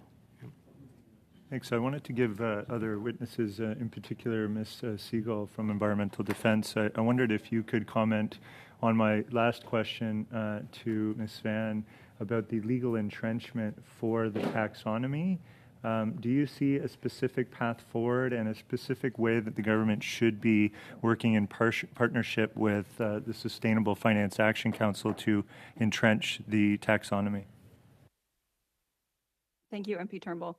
Thanks. I wanted to give other witnesses, in particular Ms. Siegel from Environmental Defense, I wondered if you could comment on my last question to Ms. Van about the legal entrenchment for the taxonomy. Do you see a specific path forward and a specific way that the government should be working in partnership with the Sustainable Finance Action Council to entrench the taxonomy? Thank you, MP Turnbull.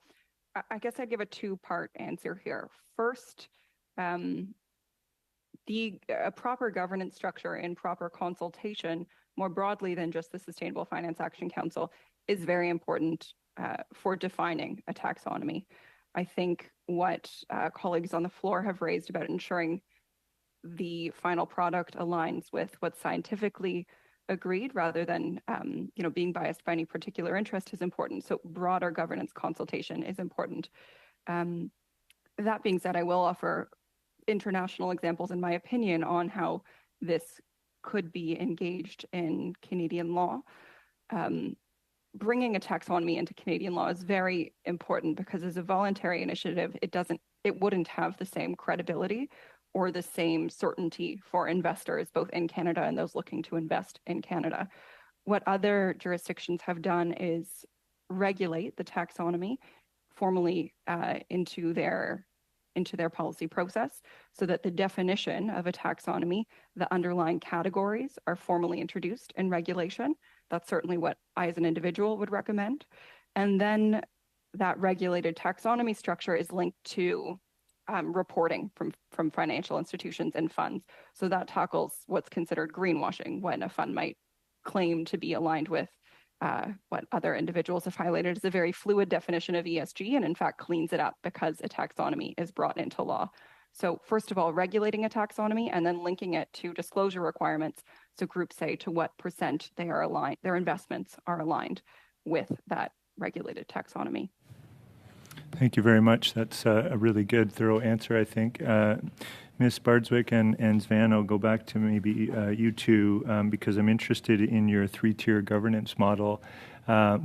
I guess I'd give a 2-part answer here. First, a proper governance structure and proper consultation, more broadly than just the Sustainable Finance Action Council, is very important for defining a taxonomy. I think what colleagues on the floor have raised about ensuring the final product aligns with what's scientifically agreed rather than being biased by any particular interest is important. So broader governance consultation is important. That being said, I will offer international examples, in my opinion, on how this could be engaged in Canadian law. Bringing a taxonomy into Canadian law is very important because as a voluntary initiative, it wouldn't have the same credibility or the same certainty for investors, both in Canada and those looking to invest in Canada. What other jurisdictions have done is regulate the taxonomy formally into their policy process so that the definition of a taxonomy, the underlying categories, are formally introduced in regulation. That's certainly what I as an individual would recommend. And then that regulated taxonomy structure is linked to reporting from financial institutions and funds. So that tackles what's considered greenwashing, when a fund might claim to be aligned with what other individuals have highlighted as a very fluid definition of ESG, and in fact cleans it up because a taxonomy is brought into law. So first of all, regulating a taxonomy and then linking it to disclosure requirements. So groups say to what % they are aligned, their investments are aligned with that regulated taxonomy. Thank you very much. That's a really good, thorough answer, I think. Ms. Bardswick and Svan, I'll go back to maybe you two because I'm interested in your three-tier governance model,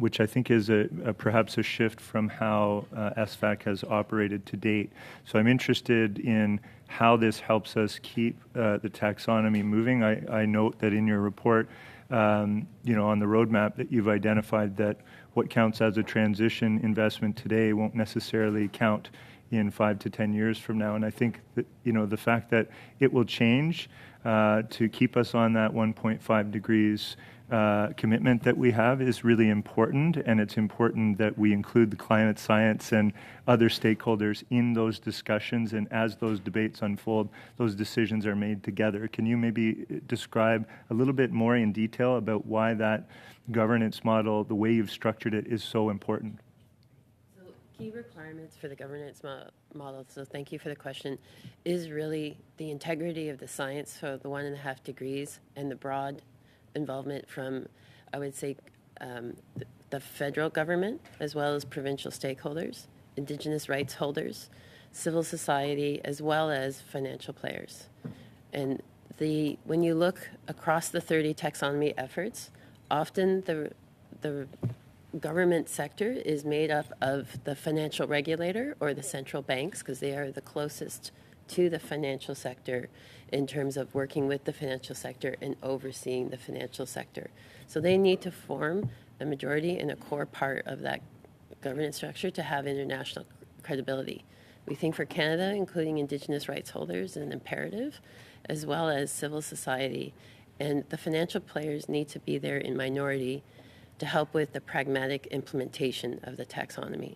which I think is perhaps a shift from how SFAC has operated to date. So I'm interested in how this helps us keep the taxonomy moving. I note that in your report, on the roadmap that you've identified that what counts as a transition investment today won't necessarily count in 5 to 10 years from now. And I think that, the fact that it will change to keep us on that 1.5 degrees commitment that we have is really important. And it's important that we include the climate science and other stakeholders in those discussions. And as those debates unfold, those decisions are made together. Can you maybe describe a little bit more in detail about why that governance model, the way you've structured it, is so important? Key requirements for the governance model, so thank you for the question, is really the integrity of the science, so the 1.5 degrees, and the broad involvement from, I would say, the federal government, as well as provincial stakeholders, Indigenous rights holders, civil society, as well as financial players. And when you look across the 30 taxonomy efforts, often the government sector is made up of the financial regulator or the central banks, because they are the closest to the financial sector in terms of working with the financial sector and overseeing the financial sector. So they need to form a majority and a core part of that governance structure to have international credibility. We think for Canada, including Indigenous rights holders, an imperative, as well as civil society. And the financial players need to be there in minority to help with the pragmatic implementation of the taxonomy.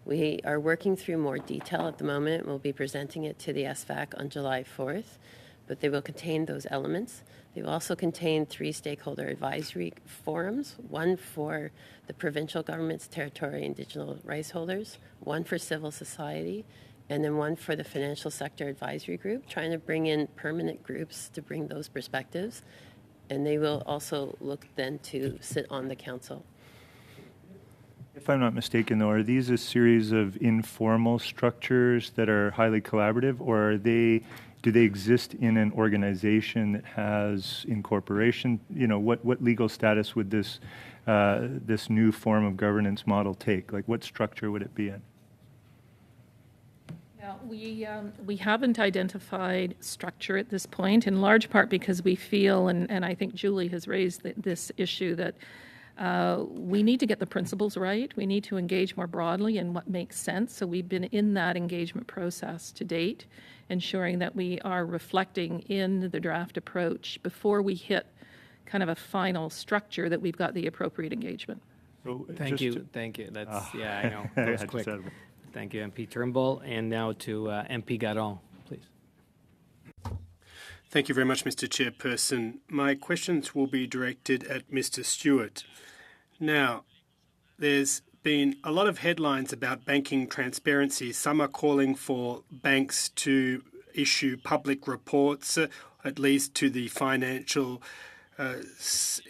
We are working through more detail at the moment. We'll be presenting it to the SFAC on July 4th, but they will contain those elements. They will also contain 3 stakeholder advisory forums, one for the provincial governments, territory, and Indigenous rights holders, one for civil society, and then one for the financial sector advisory group, trying to bring in permanent groups to bring those perspectives. And they will also look then to sit on the council. If I'm not mistaken, though, are these a series of informal structures that are highly collaborative, or do they exist in an organization that has incorporation? What legal status would this new form of governance model take? Like, what structure would it be in? We haven't identified structure at this point, in large part because we feel, and I think Julie has raised this issue, that we need to get the principles right. We need to engage more broadly in what makes sense. So we've been in that engagement process to date, ensuring that we are reflecting in the draft approach before we hit kind of a final structure that we've got the appropriate engagement. So Thank you. That's, I know, that was quick. Thank you, MP Turnbull. And now to MP Garon, please. Thank you very much, Mr. Chairperson. My questions will be directed at Mr. Stewart. Now, there's been a lot of headlines about banking transparency. Some are calling for banks to issue public reports, at least to the financial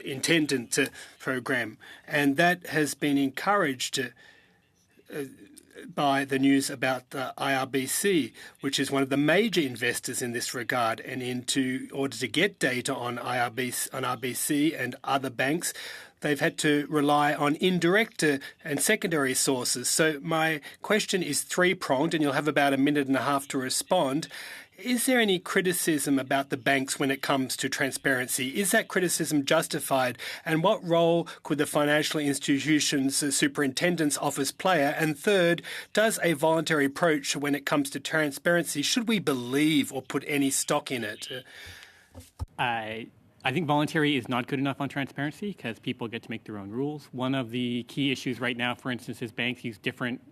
intendant program. And that has been encouraged by the news about the IRBC, which is one of the major investors in this regard. And in order to get data on RBC and other banks, they've had to rely on indirect and secondary sources. So my question is 3-pronged, and you'll have about 1.5 minutes to respond. Is there any criticism about the banks when it comes to transparency? Is that criticism justified? And what role could the Financial Institutions Superintendent's Office play? And third, does a voluntary approach when it comes to transparency, should we believe or put any stock in it? I think voluntary is not good enough on transparency because people get to make their own rules. One of the key issues right now, for instance, is banks use different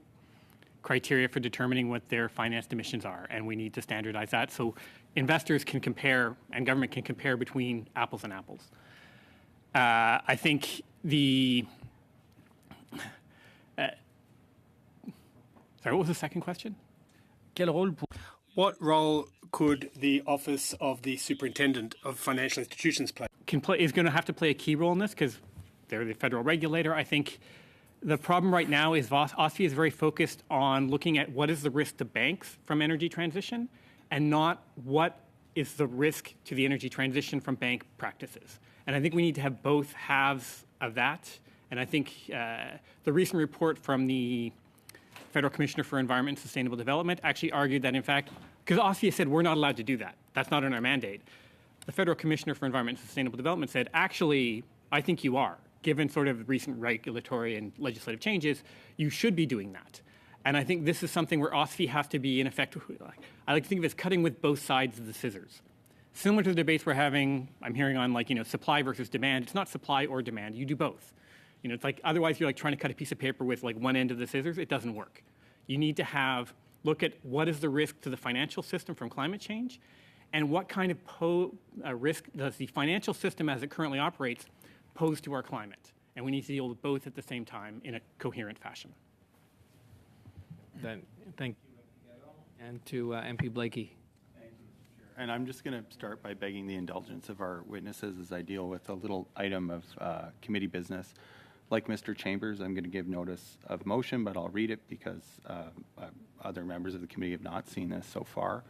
criteria for determining what their financed emissions are, and we need to standardize that so investors can compare and government can compare between apples and apples. I think sorry, what was the second question? What role could the Office of the Superintendent of Financial Institutions play? Is going to have to play a key role in this because they're the federal regulator. I think the problem right now is OSFI is very focused on looking at what is the risk to banks from energy transition and not what is the risk to the energy transition from bank practices. And I think we need to have both halves of that. And I think the recent report from the Federal Commissioner for Environment and Sustainable Development actually argued that, in fact, because OSFI said we're not allowed to do that. That's not in our mandate. The Federal Commissioner for Environment and Sustainable Development said, actually, I think you are. Given sort of recent regulatory and legislative changes, you should be doing that. And I think this is something where OSFI has to be, in effect, I like to think of it as cutting with both sides of the scissors. Similar to the debates we're having, I'm hearing on supply versus demand. It's not supply or demand. You do both. It's like otherwise you're like trying to cut a piece of paper with like one end of the scissors. It doesn't work. You need to look at what is the risk to the financial system from climate change, and what kind of risk does the financial system as it currently operates pose to our climate. And we need to deal with both at the same time in a coherent fashion. Then, thank you. And to MP Blakey. And I'm just going to start by begging the indulgence of our witnesses as I deal with a little item of committee business. Like Mr. Chambers, I'm going to give notice of motion, but I'll read it because other members of the committee have not seen this so far.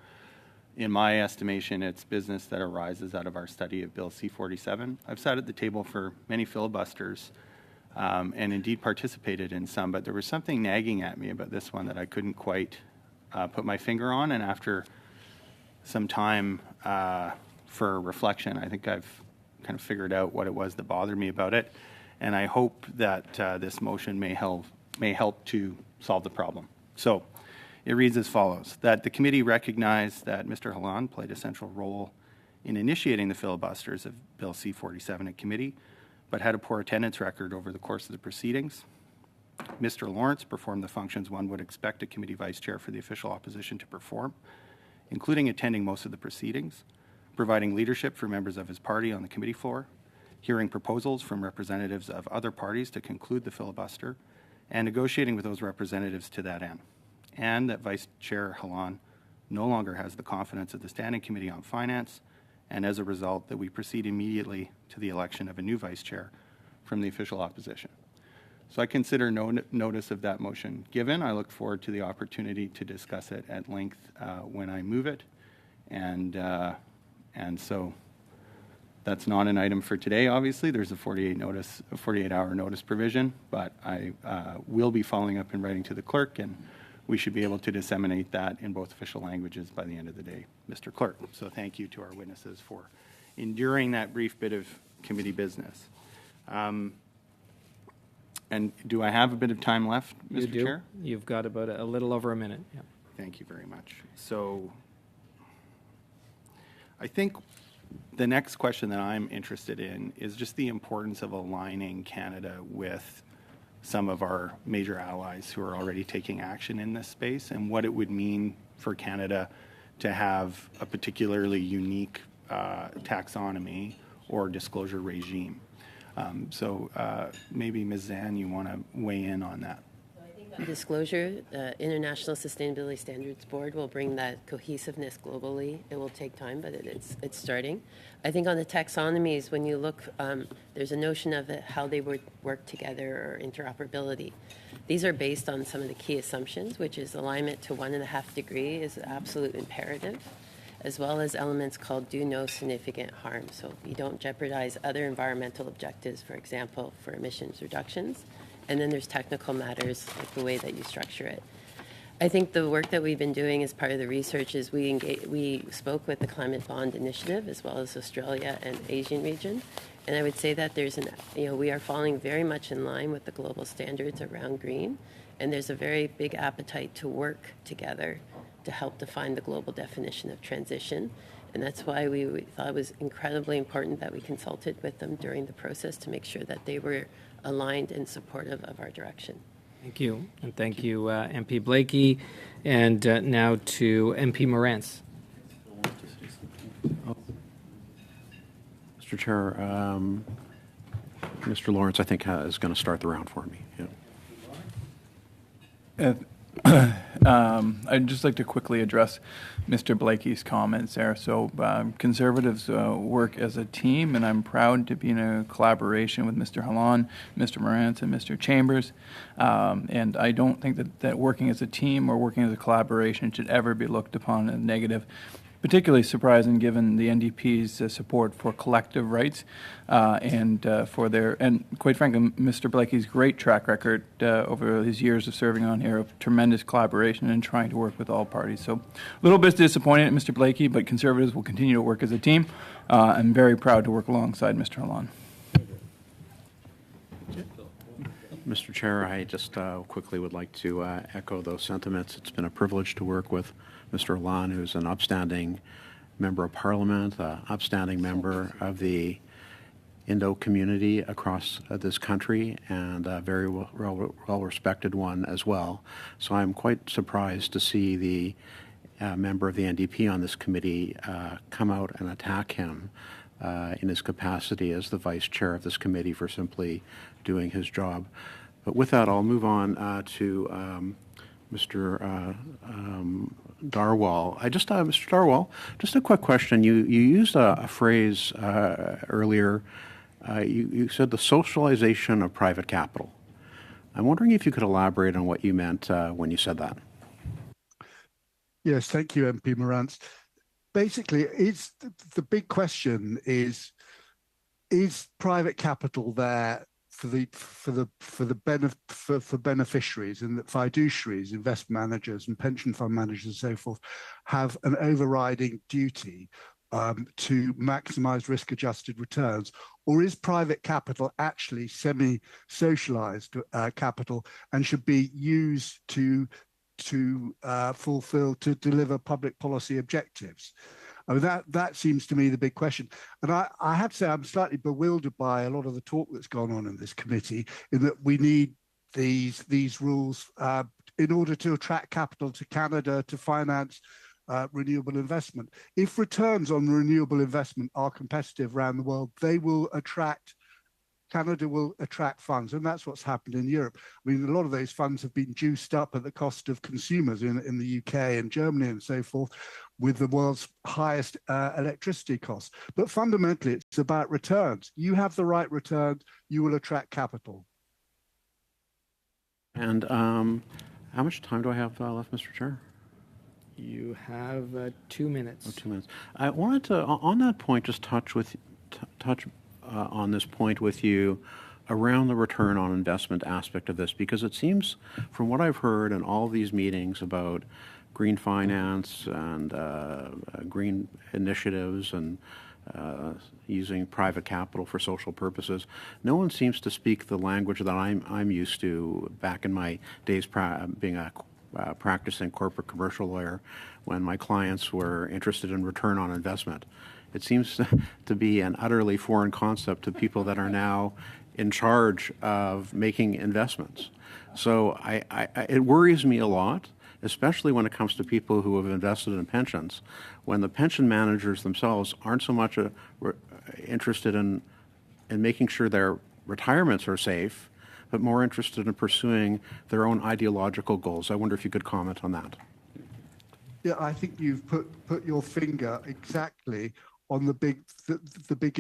In my estimation, it's business that arises out of our study of Bill C-47. I've sat at the table for many filibusters and indeed participated in some, but there was something nagging at me about this one that I couldn't quite put my finger on, and after some time for reflection, I think I've kind of figured out what it was that bothered me about it, and I hope that this motion may help to solve the problem. So it reads as follows: that the committee recognized that Mr. Halland played a central role in initiating the filibusters of Bill C-47 at committee, but had a poor attendance record over the course of the proceedings. Mr. Lawrence performed the functions one would expect a committee vice chair for the official opposition to perform, including attending most of the proceedings, providing leadership for members of his party on the committee floor, hearing proposals from representatives of other parties to conclude the filibuster, and negotiating with those representatives to that end. And that Vice Chair Halland no longer has the confidence of the Standing Committee on Finance, and as a result, that we proceed immediately to the election of a new Vice Chair from the official opposition. So I consider no notice of that motion given. I look forward to the opportunity to discuss it at length when I move it. And so that's not an item for today, obviously. There's a 48-hour notice provision, but I will be following up in writing to the clerk, and we should be able to disseminate that in both official languages by the end of the day, Mr. Clerk. So thank you to our witnesses for enduring that brief bit of committee business. And do I have a bit of time left, Mr. You do. Chair? You've got about a little over a minute. Yeah. Thank you very much. So I think the next question that I'm interested in is just the importance of aligning Canada with some of our major allies who are already taking action in this space, and what it would mean for Canada to have a particularly unique taxonomy or disclosure regime. So maybe Ms. Zan, you want to weigh in on that? Disclosure, the International Sustainability Standards Board will bring that cohesiveness globally. It will take time, but it's starting. I think on the taxonomies, when you look, there's a notion of how they would work together or interoperability. These are based on some of the key assumptions, which is alignment to 1.5 degrees is absolute imperative, as well as elements called do no significant harm. So you don't jeopardize other environmental objectives, for example, for emissions reductions. And then there's technical matters, like the way that you structure it. I think the work that we've been doing as part of the research is we spoke with the Climate Bond Initiative as well as Australia and Asian region. And I would say that we are falling very much in line with the global standards around green. And there's a very big appetite to work together to help define the global definition of transition. And that's why we thought it was incredibly important that we consulted with them during the process to make sure that they were aligned and supportive of our direction. Thank you. And thank you, MP Blakey. And now to MP Morantz. Mr. Chair, Mr. Lawrence, I think, is going to start the round for me. Yeah. I'd just like to quickly address Mr. Blakey's comments there. So Conservatives work as a team, and I'm proud to be in a collaboration with Mr. Hallan, Mr. Morantz, and Mr. Chambers. And I don't think that working as a team or working as a collaboration should ever be looked upon as negative. Particularly surprising given the NDP's support for collective rights and quite frankly, Mr. Blakey's great track record over his years of serving on here of tremendous collaboration and trying to work with all parties. So a little bit disappointed at Mr. Blakey, but Conservatives will continue to work as a team. I'm very proud to work alongside Mr. Hallan. Mr. Chair, I just quickly would like to echo those sentiments. It's been a privilege to work with Mr. Hallan, who's an upstanding member of Parliament, an upstanding member of the Indo community across this country, and a very well-respected one as well. So I'm quite surprised to see the member of the NDP on this committee come out and attack him in his capacity as the vice chair of this committee for simply doing his job. But with that, I'll move on to Mr. Darwal. Mr. Darwal, just a quick question. You used a phrase earlier. You said the socialization of private capital. I'm wondering if you could elaborate on what you meant when you said that. Yes, thank you, MP Morantz. Basically, the big question is private capital there for beneficiaries, and that fiduciaries, investment managers and pension fund managers and so forth have an overriding duty to maximize risk-adjusted returns? Or is private capital actually semi-socialized capital and should be used to deliver public policy objectives? I mean, that seems to me the big question. And I have to say I'm slightly bewildered by a lot of the talk that's gone on in this committee, in that we need these rules in order to attract capital to Canada to finance renewable investment. If returns on renewable investment are competitive around the world, Canada will attract funds, and that's what's happened in Europe. I mean, a lot of those funds have been juiced up at the cost of consumers in the UK and Germany and so forth, with the world's highest electricity costs. But fundamentally, it's about returns. You have the right returns, you will attract capital. And how much time do I have left, Mr. Chair? You have 2 minutes. Oh, 2 minutes. I wanted to, on that point, just touch on this point with you around the return on investment aspect of this, because it seems, from what I've heard in all these meetings about green finance and green initiatives and using private capital for social purposes, no one seems to speak the language that I'm used to back in my days being a practicing corporate commercial lawyer, when my clients were interested in return on investment. It seems to be an utterly foreign concept to people that are now in charge of making investments. So it worries me a lot, especially when it comes to people who have invested in pensions, when the pension managers themselves aren't so much interested in making sure their retirements are safe, but more interested in pursuing their own ideological goals. I wonder if you could comment on that. Yeah, I think you've put your finger exactly on the big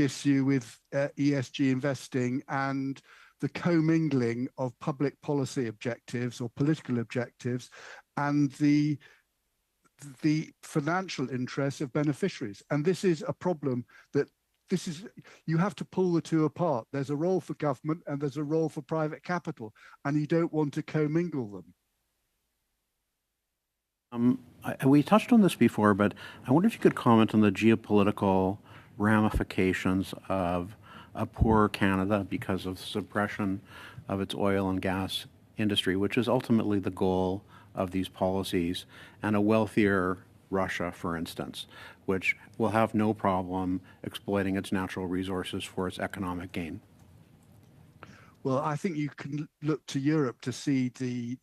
issue with ESG investing and the commingling of public policy objectives or political objectives and the financial interests of beneficiaries. And this is a problem that you have to pull the two apart. There's a role for government and there's a role for private capital, and you don't want to commingle them. We touched on this before, but I wonder if you could comment on the geopolitical ramifications of a poorer Canada because of suppression of its oil and gas industry, which is ultimately the goal of these policies, and a wealthier Russia, for instance, which will have no problem exploiting its natural resources for its economic gain. Well, I think you can look to Europe to see the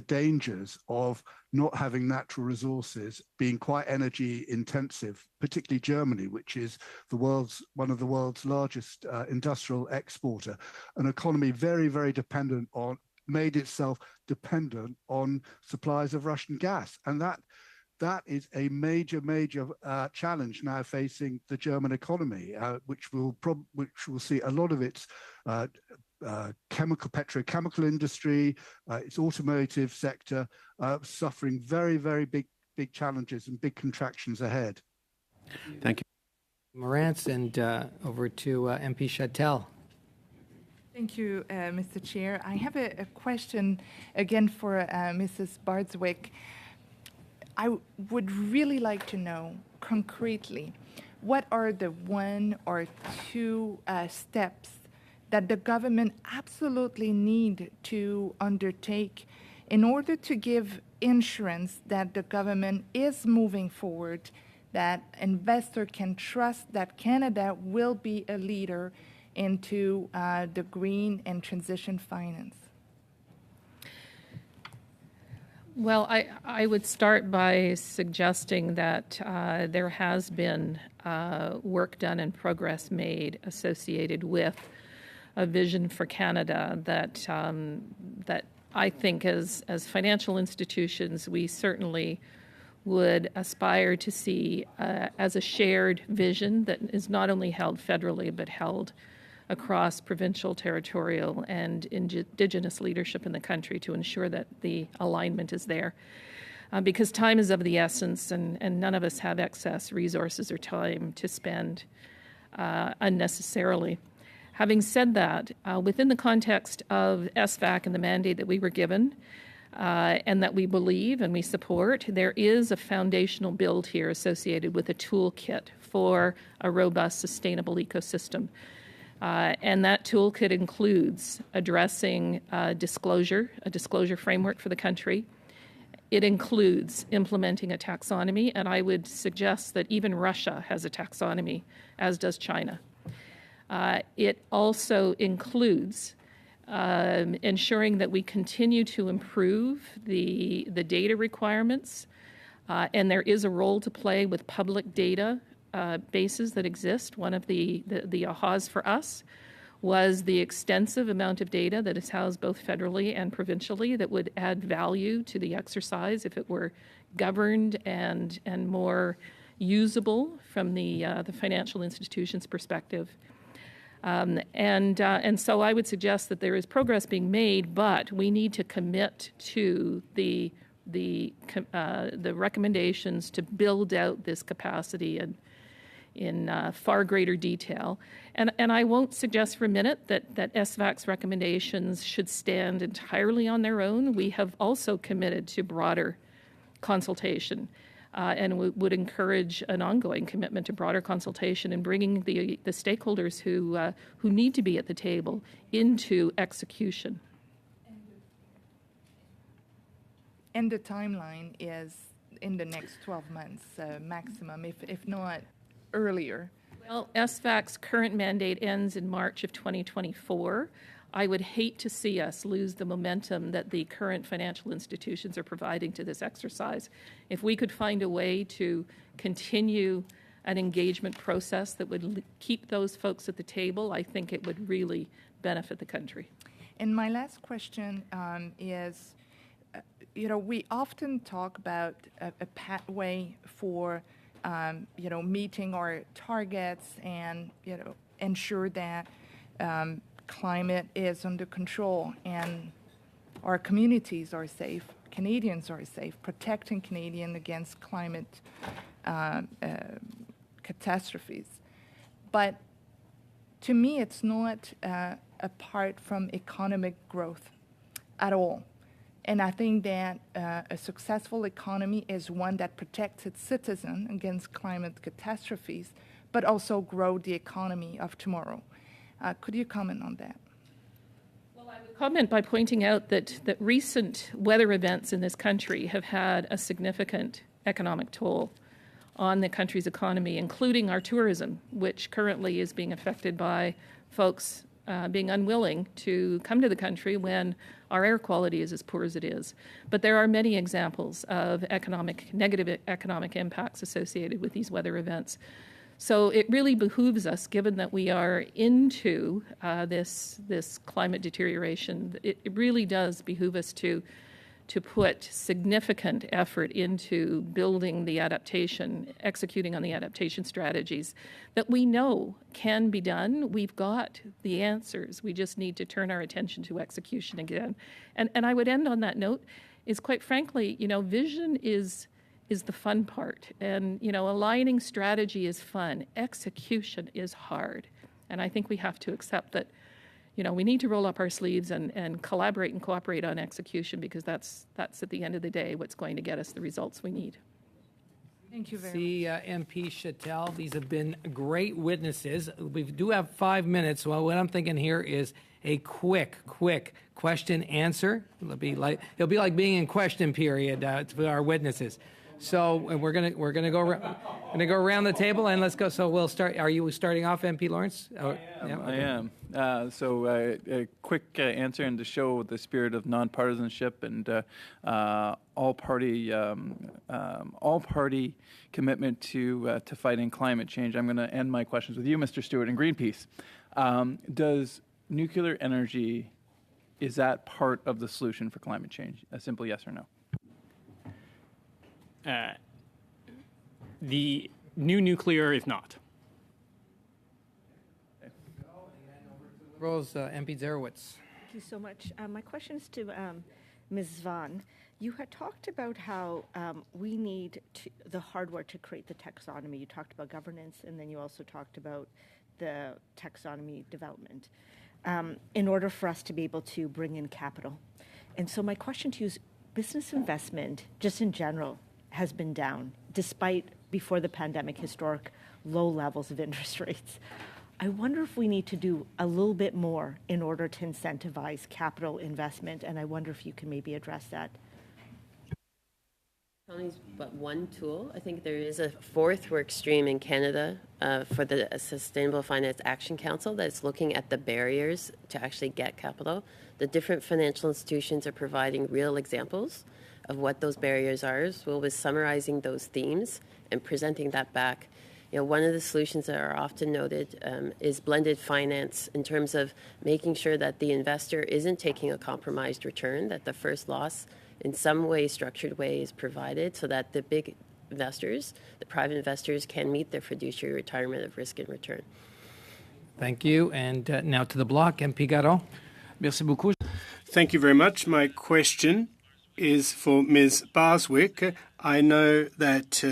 dangers of not having natural resources, being quite energy intensive, particularly Germany, which is one of the world's largest industrial exporter, an economy very, very dependent on made itself dependent on supplies of Russian gas. And that is a major challenge now facing the German economy, which will see a lot of its petrochemical industry, its automotive sector suffering very big challenges and big contractions ahead. Thank you. Morantz, and over to MP Chattel. Thank you, Mr. Chair. I have a question again for Mrs. Bardswick. I would really like to know concretely what are the one or two steps that the government absolutely need to undertake in order to give insurance that the government is moving forward, that investor can trust that Canada will be a leader into the green and transition finance. Well, I would start by suggesting that there has been work done and progress made associated with a vision for Canada that that I think as financial institutions we certainly would aspire to see as a shared vision that is not only held federally but held across provincial, territorial, and Indigenous leadership in the country to ensure that the alignment is there. Because time is of the essence, and none of us have excess resources or time to spend unnecessarily. Having said that, within the context of SVAC and the mandate that we were given, and that we believe and we support, there is a foundational build here associated with a toolkit for a robust, sustainable ecosystem. And that toolkit includes addressing a disclosure framework for the country. It includes implementing a taxonomy, and I would suggest that even Russia has a taxonomy, as does China. It also includes ensuring that we continue to improve the data requirements, and there is a role to play with public data bases that exist. One of the ahas for us was the extensive amount of data that is housed both federally and provincially that would add value to the exercise if it were governed and more usable from the financial institution's perspective. And so I would suggest that there is progress being made, but we need to commit to the recommendations to build out this capacity in far greater detail. And I won't suggest for a minute that SVAC's recommendations should stand entirely on their own. We have also committed to broader consultation. And we would encourage an ongoing commitment to broader consultation and bringing the stakeholders who need to be at the table into execution. And the timeline is in the next 12 months maximum, if not earlier. Well, SVAC's current mandate ends in March of 2024. I would hate to see us lose the momentum that the current financial institutions are providing to this exercise. If we could find a way to continue an engagement process that would keep those folks at the table, I think it would really benefit the country. And my last question is, we often talk about a pathway for, meeting our targets and, ensure that climate is under control and our communities are safe, Canadians are safe, protecting Canadians against climate catastrophes. But to me, it's not apart from economic growth at all. And I think that a successful economy is one that protects its citizens against climate catastrophes, but also grow the economy of tomorrow. Could you comment on that? Well, I would comment by pointing out that recent weather events in this country have had a significant economic toll on the country's economy, including our tourism, which currently is being affected by folks being unwilling to come to the country when our air quality is as poor as it is. But there are many examples of negative economic impacts associated with these weather events. So it really behooves us, given that we are into this climate deterioration, it really does behoove us to put significant effort into building the adaptation, executing on the adaptation strategies that we know can be done. We've got the answers. We just need to turn our attention to execution again. And I would end on that note is, quite frankly, vision is the fun part. And, aligning strategy is fun. Execution is hard. And I think we have to accept that we need to roll up our sleeves and collaborate and cooperate on execution, because that's at the end of the day what's going to get us the results we need. Thank you very much. MP Chattel, these have been great witnesses. We do have 5 minutes. Well, what I'm thinking here is a quick question answer. It'll be like being in question period for our witnesses. So we're gonna go around the table, and let's go. So we'll start. Are you starting off, MP Lawrence? I am. So a quick answer, and to show the spirit of nonpartisanship and all party commitment to fighting climate change, I'm going to end my questions with you, Mr. Stewart, and Greenpeace. Does nuclear energy, is that part of the solution for climate change? A simple yes or no. The new nuclear is not. Rose, MP Zarowitz. Thank you so much. My question is to Ms. Svahn. You had talked about how we need the hardware to create the taxonomy. You talked about governance, and then you also talked about the taxonomy development in order for us to be able to bring in capital. And so my question to you is, business investment, just in general, has been down, despite, before the pandemic, historic low levels of interest rates. I wonder if we need to do a little bit more in order to incentivize capital investment, and I wonder if you can maybe address that. Taxonomy is but one tool. I think there is a fourth work stream in Canada for the Sustainable Finance Action Council that's looking at the barriers to actually get capital. The different financial institutions are providing real examples of what those barriers are. So we'll be summarizing those themes and presenting that back. One of the solutions that are often noted is blended finance, in terms of making sure that the investor isn't taking a compromised return, that the first loss in some way, structured way, is provided so that the big investors, the private investors, can meet their fiduciary retirement of risk and return. Thank you. And now to the block, MP Garot. Merci beaucoup. Thank you very much. My question is for Ms. Barswick. I know that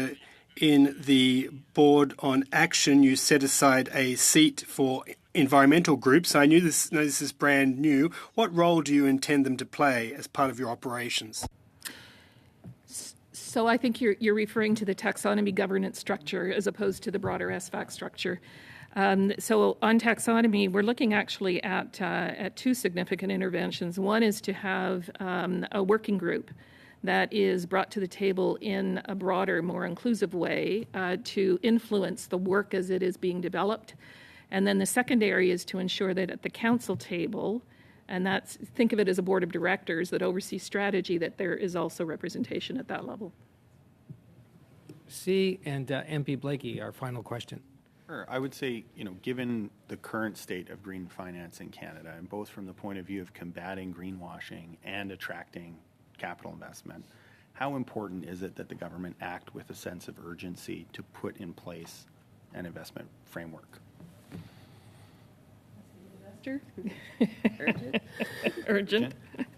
in the Board on Action, you set aside a seat for environmental groups. I know this is brand new. What role do you intend them to play as part of your operations? So I think you're referring to the taxonomy governance structure as opposed to the broader SFAC structure. So on taxonomy, we're looking actually at two significant interventions. One is to have a working group that is brought to the table in a broader, more inclusive way to influence the work as it is being developed. And then the second area is to ensure that at the council table, and that's, think of it as a board of directors that oversees strategy, that there is also representation at that level. C, and MP Blakey, our final question. Sure. I would say, given the current state of green finance in Canada, and both from the point of view of combating greenwashing and attracting capital investment, how important is it that the government act with a sense of urgency to put in place an investment framework? Urgent.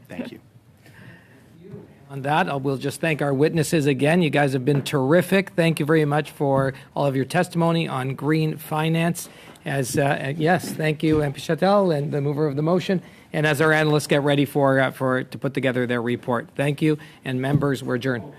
Thank you. On that, we'll just thank our witnesses again. You guys have been terrific. Thank you very much for all of your testimony on green finance. Yes, thank you, MP Chattel, and the mover of the motion. And as our analysts get ready to put together their report. Thank you, and members, we're adjourned.